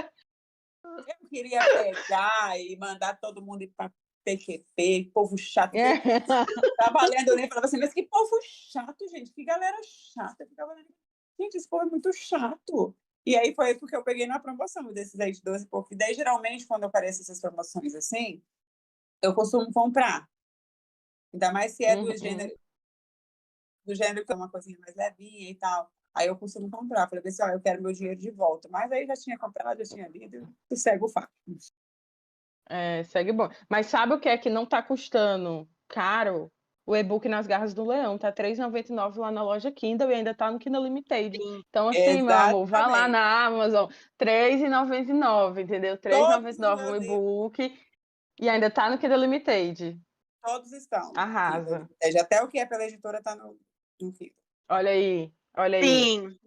Eu queria pegar e mandar todo mundo ir para PQP, povo chato. Porque tava lendo o livro e falava assim, mas que povo chato, gente, que galera chata. Ficava lendo, gente, esse povo é muito chato. E aí foi porque eu peguei na promoção desses aí de 12 e pouco. E daí, geralmente, quando aparecem essas promoções assim, eu costumo comprar. Ainda mais se é Uhum. do gênero que é uma coisinha mais levinha e tal. Aí eu costumo comprar. Falei assim, ó, eu quero meu dinheiro de volta. Mas aí já tinha comprado, já tinha lido, e segue o fato. Segue bom. Mas sabe o que é que não tá custando caro? O e-book Nas Garras do Leão. Tá R$ 3,99 lá na loja Kindle e ainda tá no Kindle Limited. Sim. Então, assim, meu amor, vá lá Exatamente. na Amazon. R$ 3,99, entendeu? Todos os R$ 3,99 meus o livros, e-book e ainda tá no Kindle Limited. todos estão no Kindle. Arrasa. Até o que é pela editora está no Kindle. Olha aí, olha aí. Sim.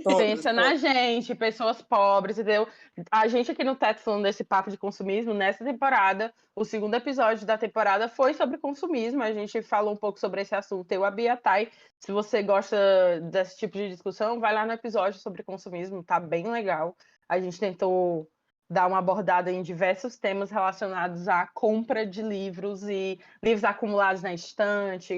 Todos, Pensa na todos. gente, pessoas pobres, entendeu? A gente aqui no Teto falando desse papo de consumismo, nessa temporada, o segundo episódio da temporada foi sobre consumismo, a gente falou um pouco sobre esse assunto, eu, a Bia Thay. Se você gosta desse tipo de discussão, vai lá no episódio sobre consumismo, tá bem legal. A gente tentou dar uma abordada em diversos temas relacionados à compra de livros e livros acumulados na estante,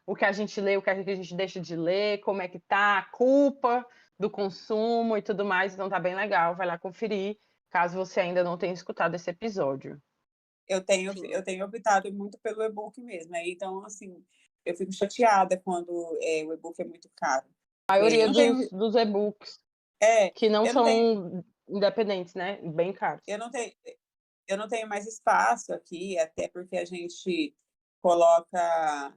o que a gente lê, o que a gente deixa de ler, como é que tá, a culpa do consumo e tudo mais. Então tá bem legal, vai lá conferir, caso você ainda não tenha escutado esse episódio. Eu tenho optado muito pelo e-book mesmo. Aí, então, assim, eu fico chateada quando o e-book é muito caro. A Eu maioria não tenho, dos e-books é, que não eu não tenho, são independentes, né? Bem caros. eu não tenho, eu não tenho mais espaço aqui, até porque a gente coloca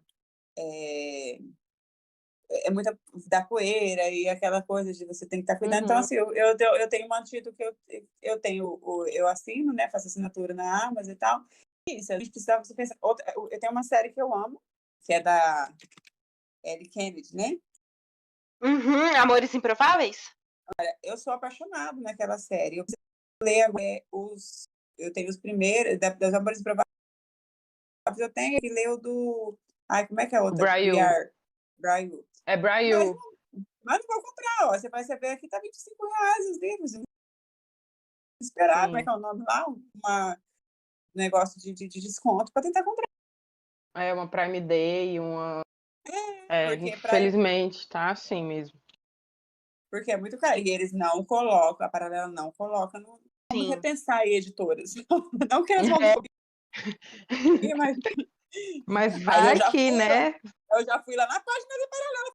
é muita da poeira e aquela coisa de você tem que estar cuidando. Então, assim, eu tenho mantido que eu tenho, eu assino, né? Faço assinatura na Amazon e tal. Isso, a gente precisava, você pensa, eu tenho uma série que eu amo, que é da Ellie Kennedy, né? Amores Improváveis? Eu sou apaixonado naquela série. Eu leio eu tenho os primeiros, das Amores Improváveis, eu tenho que ler o do. Ai, como é que é a outra? Braille. Braille. É Braille. Mas não vou comprar, ó. Você vai saber aqui, tá R$ 25 os livros. Esperar, como é que é o nome lá? Um negócio de desconto para tentar comprar. É uma Prime Day, uma. Porque infelizmente, tá assim mesmo. Porque é muito caro. E eles não colocam, a Paralela não coloca no. Vamos repensar aí, editoras. Não que elas vão mas vai que, né? Eu já fui lá na página do Paralela.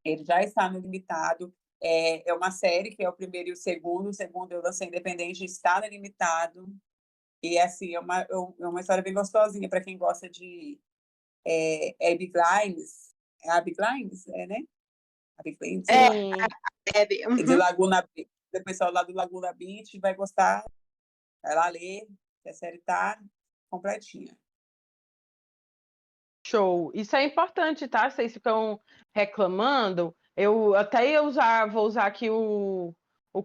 Ele já está no limitado. É uma série que é o primeiro e o segundo. O segundo eu lancei independente, está no limitado. E assim, é uma história bem gostosinha para quem gosta de Abby Glines. É Abby Glines? É, né? Abby Glines. De Laguna Beach. O pessoal lá do Laguna Beach vai gostar. Vai lá ler, que a série tá completinha. Show. Isso é importante, tá? Vocês ficam reclamando. Eu até vou usar aqui o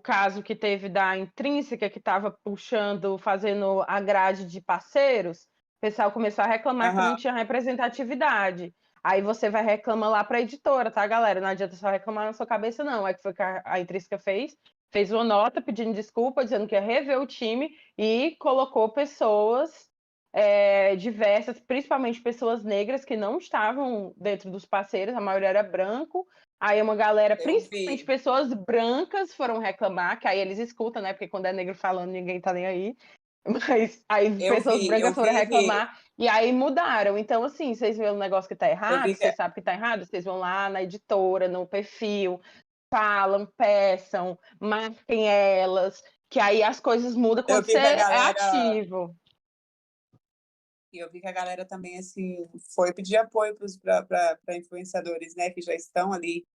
caso que teve da Intrínseca, que estava puxando, fazendo a grade de parceiros. O pessoal começou a reclamar que não tinha representatividade. Aí você vai reclamar lá para a editora, tá, galera? Não adianta só reclamar na sua cabeça, não. É que foi que a Intrínseca fez uma nota pedindo desculpa, dizendo que ia rever o time e colocou pessoas diversas, principalmente pessoas negras que não estavam dentro dos parceiros, a maioria era branco. Aí uma galera, principalmente pessoas brancas, foram reclamar, que aí eles escutam, né? Porque quando é negro falando, ninguém tá nem aí. Mas aí pessoas brancas foram reclamar e aí mudaram. Então, assim, vocês veem um negócio que tá errado, vocês sabem que tá errado, vocês vão lá na editora, no perfil, falam, peçam, marquem elas, que aí as coisas mudam quando você é ativo. E eu vi que a galera também, assim, foi pedir apoio para influenciadores, né, que já estão ali.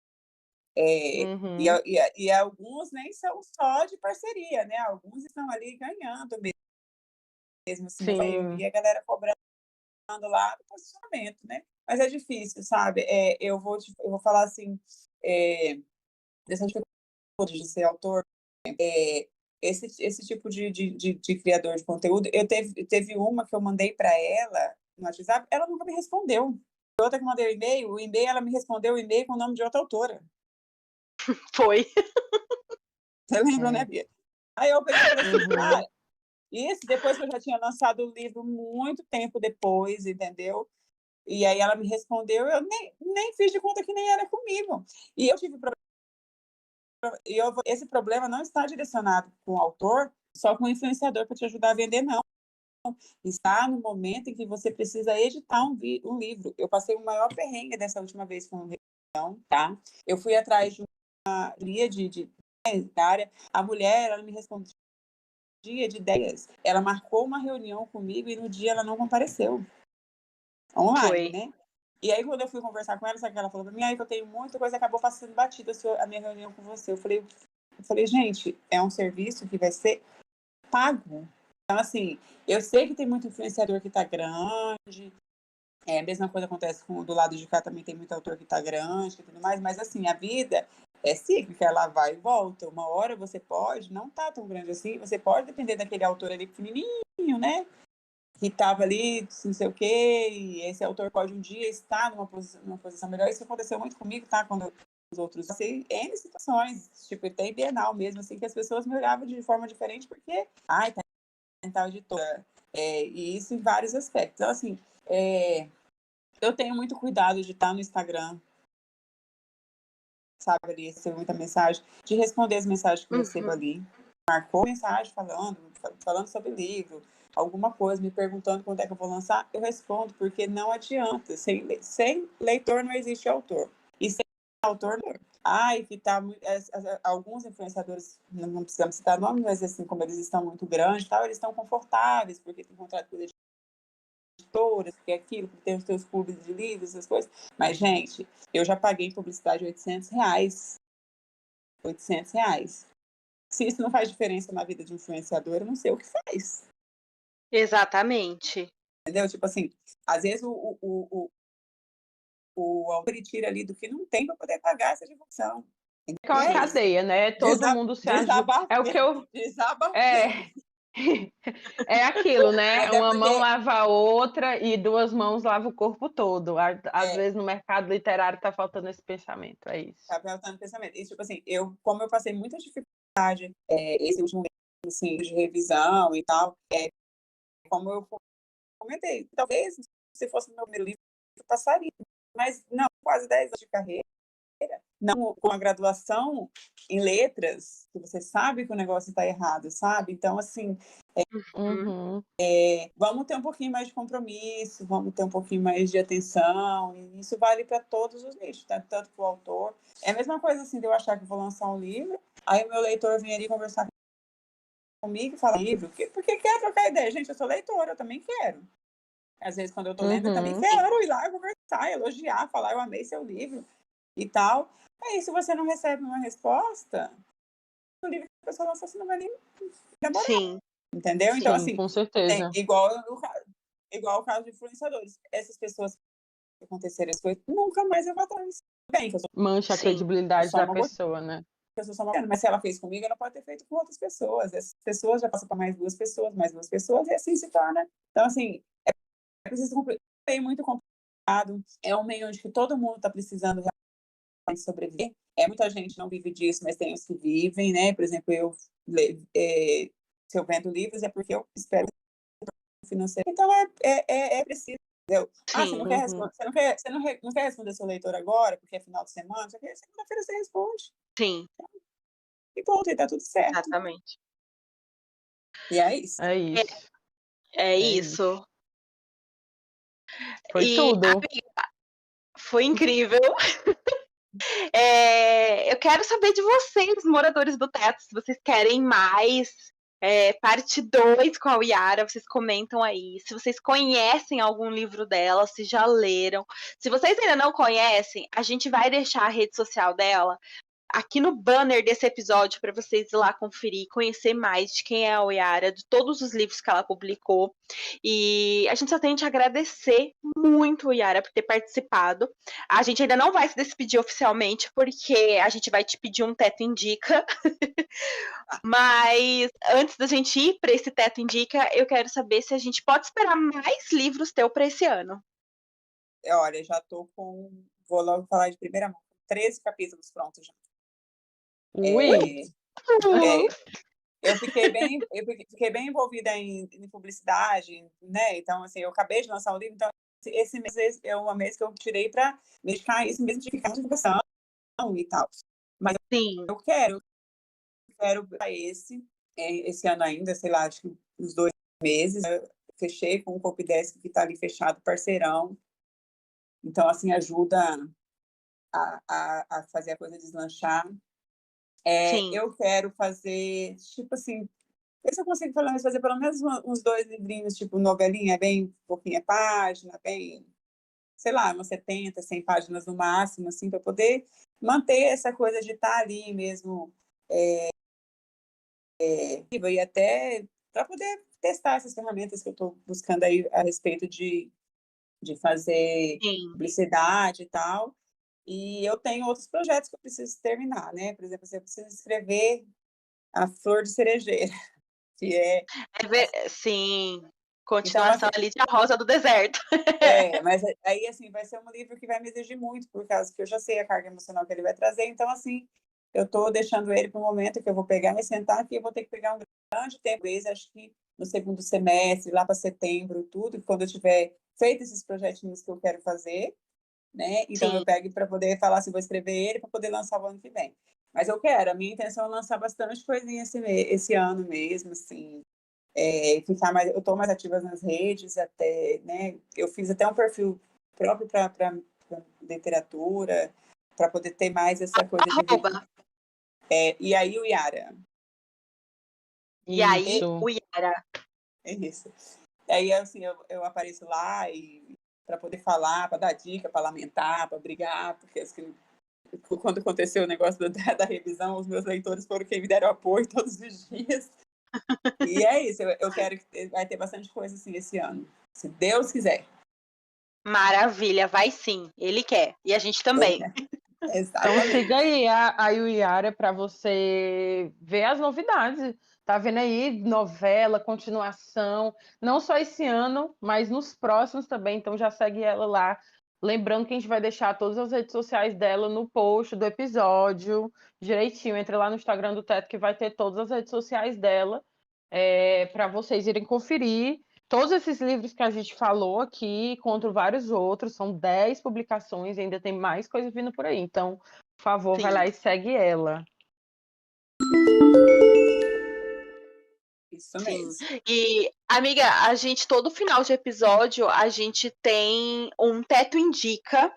E alguns nem são só de parceria, né? Alguns estão ali ganhando mesmo assim. Eu vi a galera cobrando lá do posicionamento, né? Mas é difícil, sabe? Eu vou falar assim, dessa dificuldade de ser autor, esse tipo de criador de conteúdo, teve uma que eu mandei para ela no WhatsApp, ela nunca me respondeu. Outra que eu mandei o e-mail, ela me respondeu o e-mail com o nome de outra autora. Foi. Você lembra, né, Bia? Aí eu falei assim, cara, isso depois que eu já tinha lançado o livro muito tempo depois, entendeu? E aí ela me respondeu, eu nem fiz de conta que nem era comigo. E eu tive esse problema não está direcionado com o autor, só com o influenciador para te ajudar a vender, não. Está no momento em que você precisa editar um livro. Eu passei o maior perrengue dessa última vez com reunião, tá? Eu fui atrás de uma guia de área. A mulher, ela me respondia de ideias. Ela marcou uma reunião comigo e no dia ela não compareceu. Online, né? E aí, quando eu fui conversar com ela, sabe que ela falou para mim? Aí que eu tenho muita coisa, acabou passando batida a minha reunião com você. Eu falei, gente, é um serviço que vai ser pago. Então, assim, eu sei que tem muito influenciador que está grande, a mesma coisa acontece do lado de cá, também tem muito autor que está grande e tudo mais, mas, assim, a vida é cíclica, ela vai e volta. Uma hora você pode, não tá tão grande assim, você pode depender daquele autor ali pequenininho, né? Que estava ali, não sei o quê, e esse autor pode um dia estar numa posição melhor. Isso aconteceu muito comigo, tá? Quando os outros, assim, N situações, tipo, tem Bienal mesmo, assim, que as pessoas me olhavam de forma diferente, porque, tá em tal editora. E isso em vários aspectos. Então, assim, eu tenho muito cuidado de estar no Instagram, sabe, ali, receber muita mensagem, de responder as mensagens que eu recebo ali. Marcou mensagem falando sobre livro, alguma coisa, me perguntando quando é que eu vou lançar, eu respondo, porque não adianta. Sem leitor não existe autor. E sem autor, não. Que tá alguns influenciadores, não precisamos citar nomes, mas assim, como eles estão muito grandes, tal, eles estão confortáveis, porque tem contrato com editoras, porque aquilo, porque tem os teus clubes de livros, essas coisas. Mas, gente, eu já paguei publicidade R$800. R$800. Se isso não faz diferença na vida de influenciador, eu não sei o que faz. Exatamente. Entendeu? Tipo assim, às vezes o autor tira ali do que não tem para poder pagar essa divulgação. É uma cadeia, né? Todo mundo se ajuda. É o que eu... É aquilo, né? Uma mão lava a outra e duas mãos lavam o corpo todo. Às vezes no mercado literário tá faltando esse pensamento, é isso. Tá faltando pensamento. E, tipo assim, como eu passei muita dificuldade esse último mês, assim, de revisão e tal, como eu comentei, talvez se fosse meu primeiro livro, eu passaria. Mas não, quase 10 anos de carreira, não com a graduação em letras, que você sabe que o negócio está errado, sabe? Então, assim, vamos ter um pouquinho mais de compromisso, vamos ter um pouquinho mais de atenção, e isso vale para todos os nichos, tá? Tanto para o autor. É a mesma coisa assim, de eu achar que vou lançar um livro, aí o meu leitor vem ali conversar comigo e fala livro, porque quer trocar ideia. Gente, eu sou leitora, eu também quero. Às vezes, quando eu tô lendo, eu também quero ir lá conversar, elogiar, falar, eu amei seu livro e tal. Aí, se você não recebe uma resposta, o livro que a pessoa lança, você não vai nem demorar. Sim. Entendeu? Sim, então, assim, com certeza. Igual o caso de influenciadores. Essas pessoas que aconteceram as coisas, nunca mais eu vou atrás. Bem, que eu sou Mancha a credibilidade da pessoa, né? Mas se ela fez comigo, ela pode ter feito com outras pessoas. Essas pessoas já passam para mais duas pessoas, e assim se torna. Então, assim, é preciso ter muito complicado. É um meio onde todo mundo está precisando realmente sobreviver. Muita gente não vive disso, mas tem os que vivem, né? Por exemplo, se eu vendo livros, é porque eu espero financeiro. Então, é preciso. Entendeu? Você não quer responder, não quer responder seu leitor agora, porque é final de semana, segunda-feira você responde. Sim. E pronto, e tá tudo certo. Exatamente. E é isso. É isso. É isso. Foi tudo. Amiga, foi incrível. Eu quero saber de vocês, moradores do teto, se vocês querem mais parte 2 com a Yara, vocês comentam aí. Se vocês conhecem algum livro dela, se já leram. Se vocês ainda não conhecem, a gente vai deixar a rede social dela aqui no banner desse episódio para vocês ir lá conferir, conhecer mais de quem é a Yara, de todos os livros que ela publicou. E a gente só tem que agradecer muito, Yara, por ter participado. A gente ainda não vai se despedir oficialmente, porque a gente vai te pedir um Teto Indica. Mas antes da gente ir para esse Teto Indica, eu quero saber se a gente pode esperar mais livros teu para esse ano. Olha, já tô vou logo falar de primeira mão, 13 capítulos prontos já. Eu fiquei bem envolvida em publicidade, né? Então, assim, eu acabei de lançar um livro, então esse mês é um mês que eu tirei para dedicar isso mesmo, de ficar na divulgação e tal. Mas eu quero para esse ano ainda, sei lá, acho que uns 2 meses, eu fechei com o Copidesk que está ali fechado, parceirão. Então, assim, ajuda a fazer a coisa deslanchar. Eu quero fazer, tipo assim, ver se eu consigo fazer pelo menos uns 2 livrinhos, tipo novelinha, bem pouquinha página, bem, sei lá, umas 70, 100 páginas no máximo, assim, para poder manter essa coisa de estar ali mesmo, e até para poder testar essas ferramentas que eu estou buscando aí a respeito de fazer publicidade e tal. E eu tenho outros projetos que eu preciso terminar, né? Por exemplo, eu preciso escrever A Flor de Cerejeira, que Sim, continuação ali de A Rosa do Deserto. Mas aí, assim, vai ser um livro que vai me exigir muito, por causa que eu já sei a carga emocional que ele vai trazer. Então, assim, eu estou deixando ele para o momento que eu vou pegar e sentar aqui, eu vou ter que pegar um grande tempo, acho que no segundo semestre, lá para setembro, tudo, quando eu tiver feito esses projetinhos que eu quero fazer, né? Então, eu pego para poder falar assim, vou escrever ele para poder lançar o ano que vem. Mas eu quero, a minha intenção é lançar bastante coisinha esse ano mesmo, assim, ficar mais, eu estou mais ativa nas redes, até, né? Eu fiz até um perfil próprio para literatura, para poder ter mais essa coisa de... e aí o Yara. E aí o Yara. É isso. Aí, assim, eu apareço lá e para poder falar, para dar dica, para lamentar, para brigar, porque assim, quando aconteceu o negócio da revisão, os meus leitores foram quem me deram apoio todos os dias. E é isso, eu quero que vai ter bastante coisa assim esse ano, se Deus quiser. Maravilha, vai sim. Ele quer. E a gente também. Então Exatamente. siga aí a Yuyara para você ver as novidades. Tá vendo aí novela, continuação, não só esse ano, mas nos próximos também. Então já segue ela lá. Lembrando que a gente vai deixar todas as redes sociais dela no post do episódio, direitinho. Entre lá no Instagram do Teto que vai ter todas as redes sociais dela para vocês irem conferir. Todos esses livros que a gente falou aqui, contra vários outros, são 10 publicações e ainda tem mais coisa vindo por aí. Então, por favor, vai Sim. lá e segue ela. Isso Sim. mesmo. E, amiga, a gente, todo final de episódio, a gente tem um Teto Indica,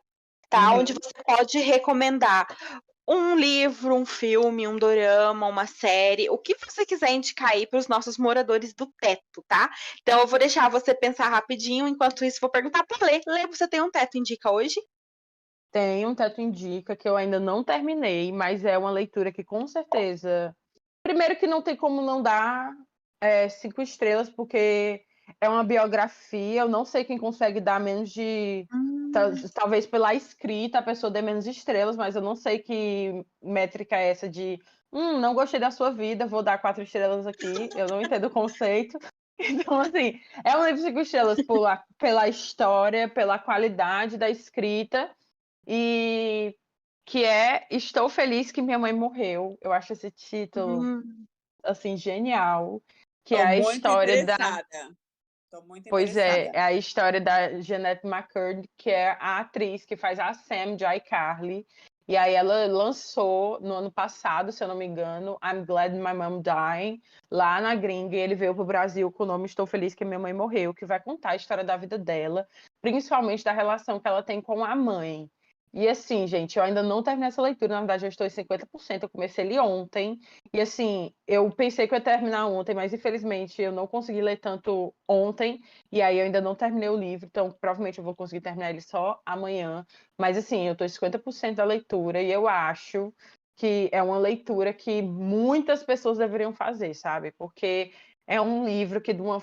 tá? Uhum. Onde você pode recomendar um livro, um filme, um dorama, uma série, o que você quiser indicar aí para os nossos moradores do teto, tá? Então eu vou deixar você pensar rapidinho, enquanto isso vou perguntar para Lê. Lê, você tem um Teto Indica hoje? Tem um Teto Indica que eu ainda não terminei, mas é uma leitura que com certeza. Primeiro que não tem como não dar 5 estrelas, porque é uma biografia. Eu não sei quem consegue dar menos de. Talvez pela escrita a pessoa dê menos estrelas, mas eu não sei que métrica é essa de não gostei da sua vida, vou dar 4 estrelas aqui. Eu não entendo o conceito. Então, assim, é um livro de 5 estrelas pela história, pela qualidade da escrita e que é Estou Feliz que Minha Mãe Morreu. Eu acho esse título assim genial, que é Estou a muito história da interessada. Estou muito Pois é, interessada. é a história da Jeanette McCurdy, que é a atriz que faz a Sam de iCarly. E aí ela lançou no ano passado, se eu não me engano, I'm Glad My Mom Died, lá na gringa, e ele veio pro Brasil com o nome Estou Feliz que Minha Mãe Morreu, que vai contar a história da vida dela, principalmente da relação que ela tem com a mãe. E assim, gente, eu ainda não terminei essa leitura, na verdade eu estou em 50%, eu comecei ele ontem, e assim, eu pensei que eu ia terminar ontem, mas infelizmente eu não consegui ler tanto ontem, e aí eu ainda não terminei o livro, então provavelmente eu vou conseguir terminar ele só amanhã. Mas assim, eu tô em 50% da leitura e eu acho que é uma leitura que muitas pessoas deveriam fazer, sabe? Porque é um livro que de uma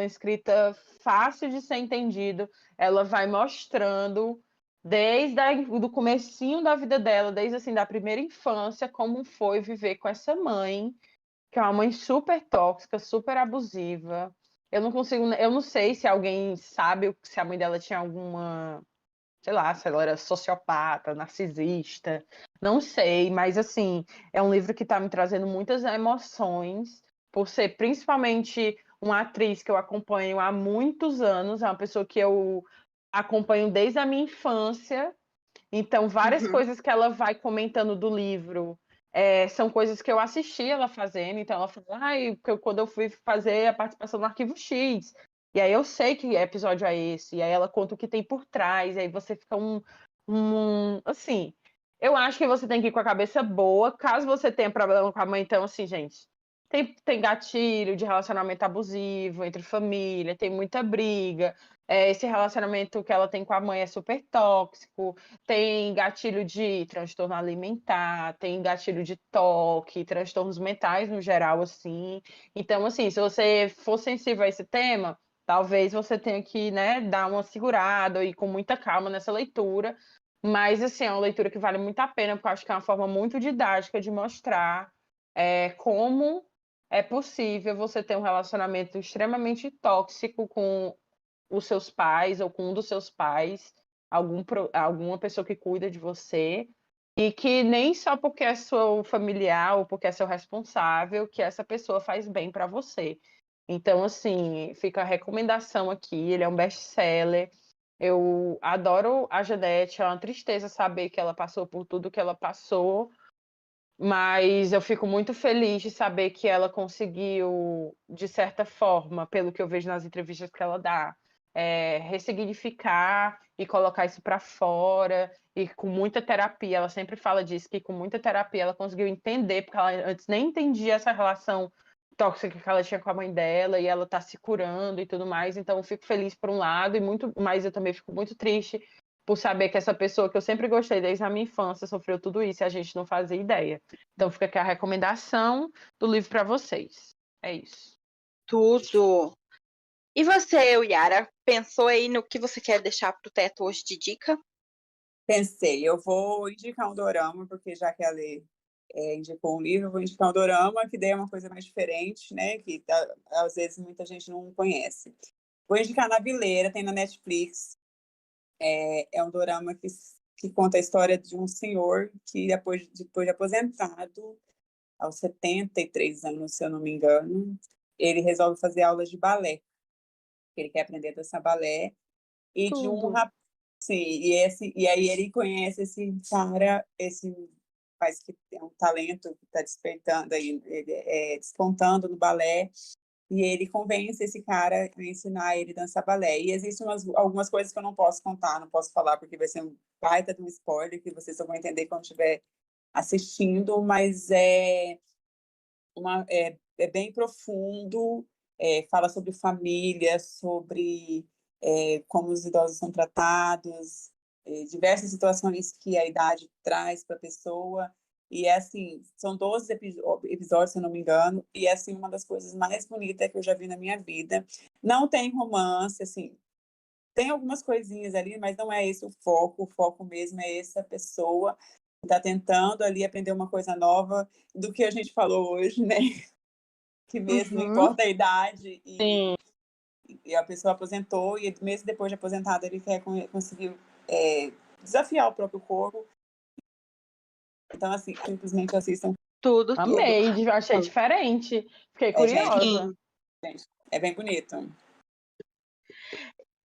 escrita fácil de ser entendido, ela vai mostrando desde do comecinho da vida dela, desde assim da primeira infância, como foi viver com essa mãe, que é uma mãe super tóxica, super abusiva. Eu não sei se alguém sabe se a mãe dela tinha alguma, sei lá, se ela era sociopata, narcisista, não sei, mas assim, é um livro que está me trazendo muitas emoções, por ser principalmente uma atriz que eu acompanho há muitos anos, é uma pessoa que eu acompanho desde a minha infância, então várias coisas que ela vai comentando do livro são coisas que eu assisti ela fazendo, então ela fala, quando eu fui fazer a participação no Arquivo X, e aí eu sei que episódio é esse, e aí ela conta o que tem por trás, e aí você fica assim, eu acho que você tem que ir com a cabeça boa, caso você tenha problema com a mãe, então assim, gente, tem gatilho de relacionamento abusivo entre família, tem muita briga, esse relacionamento que ela tem com a mãe é super tóxico, tem gatilho de transtorno alimentar, tem gatilho de toque, transtornos mentais no geral, assim. Então, assim, se você for sensível a esse tema, talvez você tenha que, né, dar uma segurada e ir com muita calma nessa leitura. Mas, assim, é uma leitura que vale muito a pena, porque eu acho que é uma forma muito didática de mostrar como é possível você ter um relacionamento extremamente tóxico com os seus pais ou com um dos seus pais, alguma pessoa que cuida de você, e que nem só porque é seu familiar ou porque é seu responsável que essa pessoa faz bem para você. Então, assim, fica a recomendação aqui, ele é um best-seller. Eu adoro a Janete, é uma tristeza saber que ela passou por tudo que ela passou, mas eu fico muito feliz de saber que ela conseguiu, de certa forma, pelo que eu vejo nas entrevistas que ela dá, ressignificar e colocar isso para fora. E com muita terapia, ela sempre fala disso, que com muita terapia ela conseguiu entender, porque ela antes nem entendia essa relação tóxica que ela tinha com a mãe dela e ela tá se curando e tudo mais. Então eu fico feliz por um lado, mas eu também fico muito triste por saber que essa pessoa que eu sempre gostei desde a minha infância sofreu tudo isso e a gente não fazia ideia. Então fica aqui a recomendação do livro para vocês. É isso. Tudo. E você, Yara, pensou aí no que você quer deixar pro teto hoje de dica? Pensei, eu vou indicar um dorama, porque já que a Lê indicou um livro, eu vou indicar um dorama, que daí é uma coisa mais diferente, né? Que às vezes muita gente não conhece. Vou indicar Navileira, tem na Netflix. É um dorama que conta a história de um senhor que, depois de aposentado, aos 73 anos, se eu não me engano, ele resolve fazer aulas de balé. Ele quer aprender a dançar balé. E de um Tudo. rapaz. Sim, e aí ele conhece esse cara, esse rapaz que tem um talento que está despertando aí, ele despontando no balé, e ele convence esse cara a ensinar ele a dançar balé. E existem algumas coisas que eu não posso contar, não posso falar, porque vai ser um baita de um spoiler que vocês só vão entender quando estiver assistindo, mas é bem profundo, fala sobre família, sobre como os idosos são tratados, diversas situações que a idade traz para a pessoa. E assim, são 12 episódios, se eu não me engano, e é assim, uma das coisas mais bonitas que eu já vi na minha vida. Não tem romance, assim, tem algumas coisinhas ali, mas não é esse o foco mesmo é essa pessoa que está tentando ali aprender uma coisa nova, do que a gente falou hoje, né? Que mesmo não importa a idade, e a pessoa aposentou, e mesmo depois de aposentado ele conseguir desafiar o próprio corpo. Então, assim, simplesmente assistam. Tudo. Amei, achei diferente. Fiquei curiosa. Gente, é bem bonito.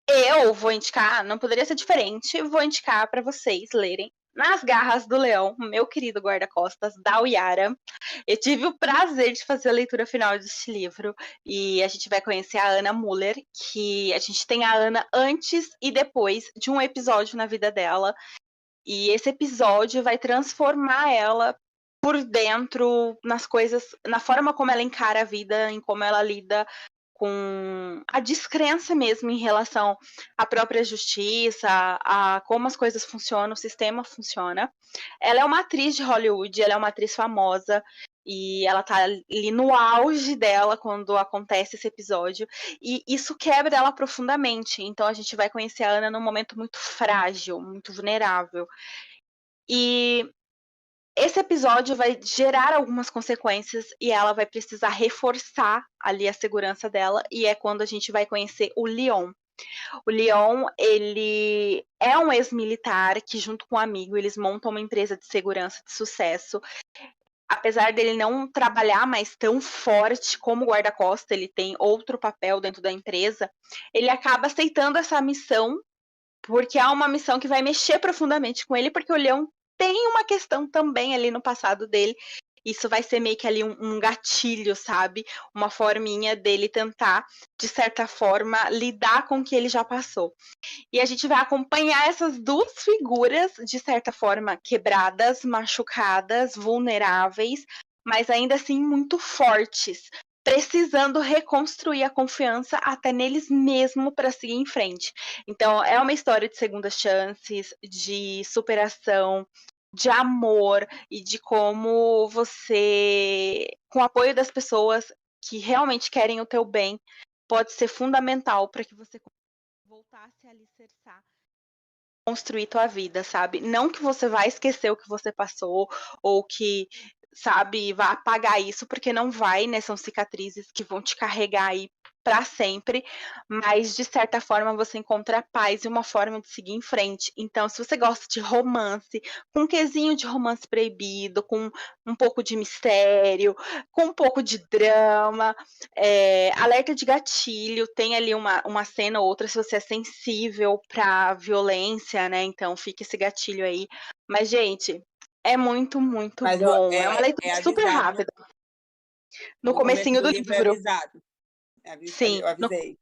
Eu vou indicar, não poderia ser diferente, vou indicar para vocês lerem Nas Garras do Leão, meu querido guarda-costas, da Uyara. Eu tive o prazer de fazer a leitura final desse livro e a gente vai conhecer a Ana Muller, que a gente tem a Ana antes e depois de um episódio na vida dela. E esse episódio vai transformar ela por dentro nas coisas, na forma como ela encara a vida, em como ela lida com a descrença mesmo em relação à própria justiça, a como as coisas funcionam, o sistema funciona. Ela é uma atriz de Hollywood, ela é uma atriz famosa, e ela tá ali no auge dela quando acontece esse episódio, e isso quebra ela profundamente. Então a gente vai conhecer a Ana num momento muito frágil, muito vulnerável. E esse episódio vai gerar algumas consequências e ela vai precisar reforçar ali a segurança dela, e é quando a gente vai conhecer o Leon. O Leon, ele é um ex-militar que, junto com um amigo, eles montam uma empresa de segurança de sucesso. Apesar dele não trabalhar mais tão forte como guarda-costas, ele tem outro papel dentro da empresa, ele acaba aceitando essa missão, porque é uma missão que vai mexer profundamente com ele, porque o Leon tem uma questão também ali no passado dele. Isso vai ser meio que ali um gatilho, sabe? Uma forminha dele tentar, de certa forma, lidar com o que ele já passou. E a gente vai acompanhar essas duas figuras, de certa forma, quebradas, machucadas, vulneráveis, mas ainda assim muito fortes, precisando reconstruir a confiança até neles mesmo para seguir em frente. Então, é uma história de segundas chances, de superação, de amor e de como você, com o apoio das pessoas que realmente querem o teu bem, pode ser fundamental para que você voltar a se alicerçar, construir tua vida, sabe? Não que você vai esquecer o que você passou ou que, sabe, vai apagar isso, porque não vai, né? São cicatrizes que vão te carregar aí para sempre, mas de certa forma você encontra paz e uma forma de seguir em frente. Então, se você gosta de romance, com um quesinho de romance proibido, com um pouco de mistério, com um pouco de drama, alerta de gatilho, tem ali uma cena ou outra se você é sensível para violência, né? Então fica esse gatilho aí. Mas, gente, é muito, muito Mas bom. É uma leitura super avisado rápida. No começo comecinho do é livro. avisado. Sim, Eu avisei.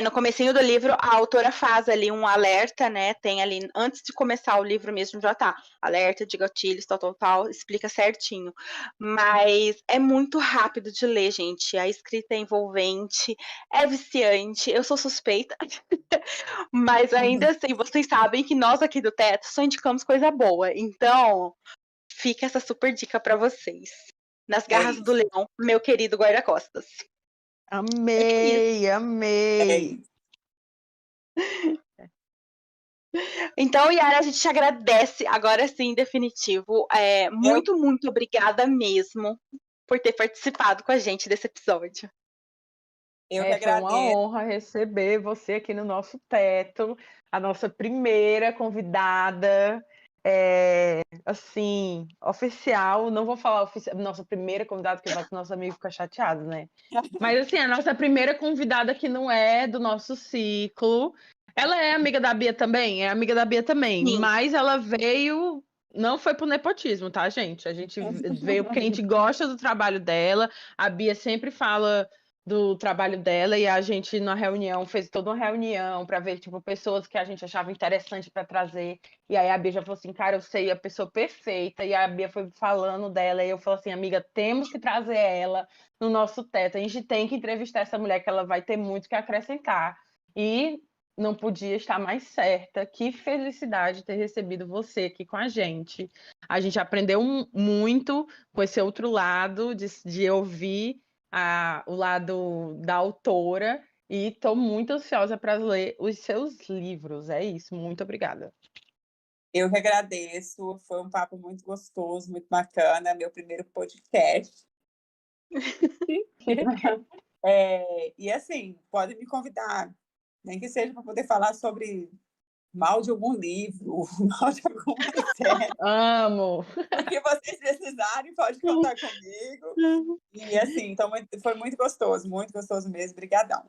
No comecinho do livro, a autora faz ali um alerta, né? Tem ali, antes de começar o livro mesmo, já tá. Alerta de gatilhos, tal, explica certinho. Mas é muito rápido de ler, gente. A escrita é envolvente, é viciante. Eu sou suspeita. Mas ainda assim, vocês sabem que nós aqui do Teto só indicamos coisa boa. Então, fica essa super dica para vocês. Nas garras isso. do leão, meu querido guarda-costas. Amei, É amei. isso. Então, Yara, a gente te agradece, agora sim, definitivo. Muito obrigada mesmo por ter participado com a gente desse episódio. Eu que Foi uma agradeço. honra receber você aqui no nosso teto, a nossa primeira convidada, assim, oficial. Não vou falar oficial, nossa primeira convidada, porque vai que nossos amigos ficam chateados, né? Mas, assim, a nossa primeira convidada que não é do nosso ciclo. Ela é amiga da Bia também? É amiga da Bia também. Sim. Mas ela veio. Não foi por nepotismo, tá, gente? A gente veio porque a gente gosta do trabalho dela. A Bia sempre fala do trabalho dela e a gente na reunião fez toda uma reunião para ver tipo pessoas que a gente achava interessante para trazer. E aí a Bia já falou assim, cara, eu sei a pessoa perfeita. E a Bia foi falando dela e eu falei assim, amiga, temos que trazer ela no nosso teto. A gente tem que entrevistar essa mulher que ela vai ter muito que acrescentar. E não podia estar mais certa. Que felicidade ter recebido você aqui com a gente. A gente aprendeu muito com esse outro lado de ouvir o lado da autora e estou muito ansiosa para ler os seus livros. É isso, muito obrigada. Eu que agradeço, foi um papo muito gostoso, muito bacana, meu primeiro podcast. E assim, pode me convidar, nem que seja para poder falar sobre mal de algum livro, mal de alguma série. Amo! O que vocês precisarem, pode contar comigo. E assim, então foi muito gostoso mesmo. Brigadão.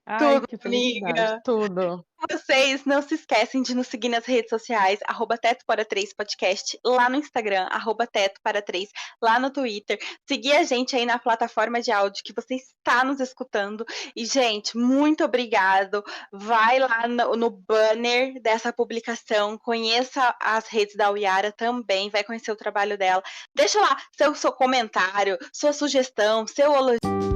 Ai, Tudo, que felicidade, amiga. tudo. Vocês não se esquecem de nos seguir nas redes sociais, @Teto para 3 podcast, lá no Instagram, @Teto para 3, lá no Twitter. Seguir a gente aí na plataforma de áudio que você está nos escutando. E, gente, muito obrigado. Vai lá no banner dessa publicação, conheça as redes da Uyara também, vai conhecer o trabalho dela. Deixa lá seu comentário, sua sugestão, seu elogio.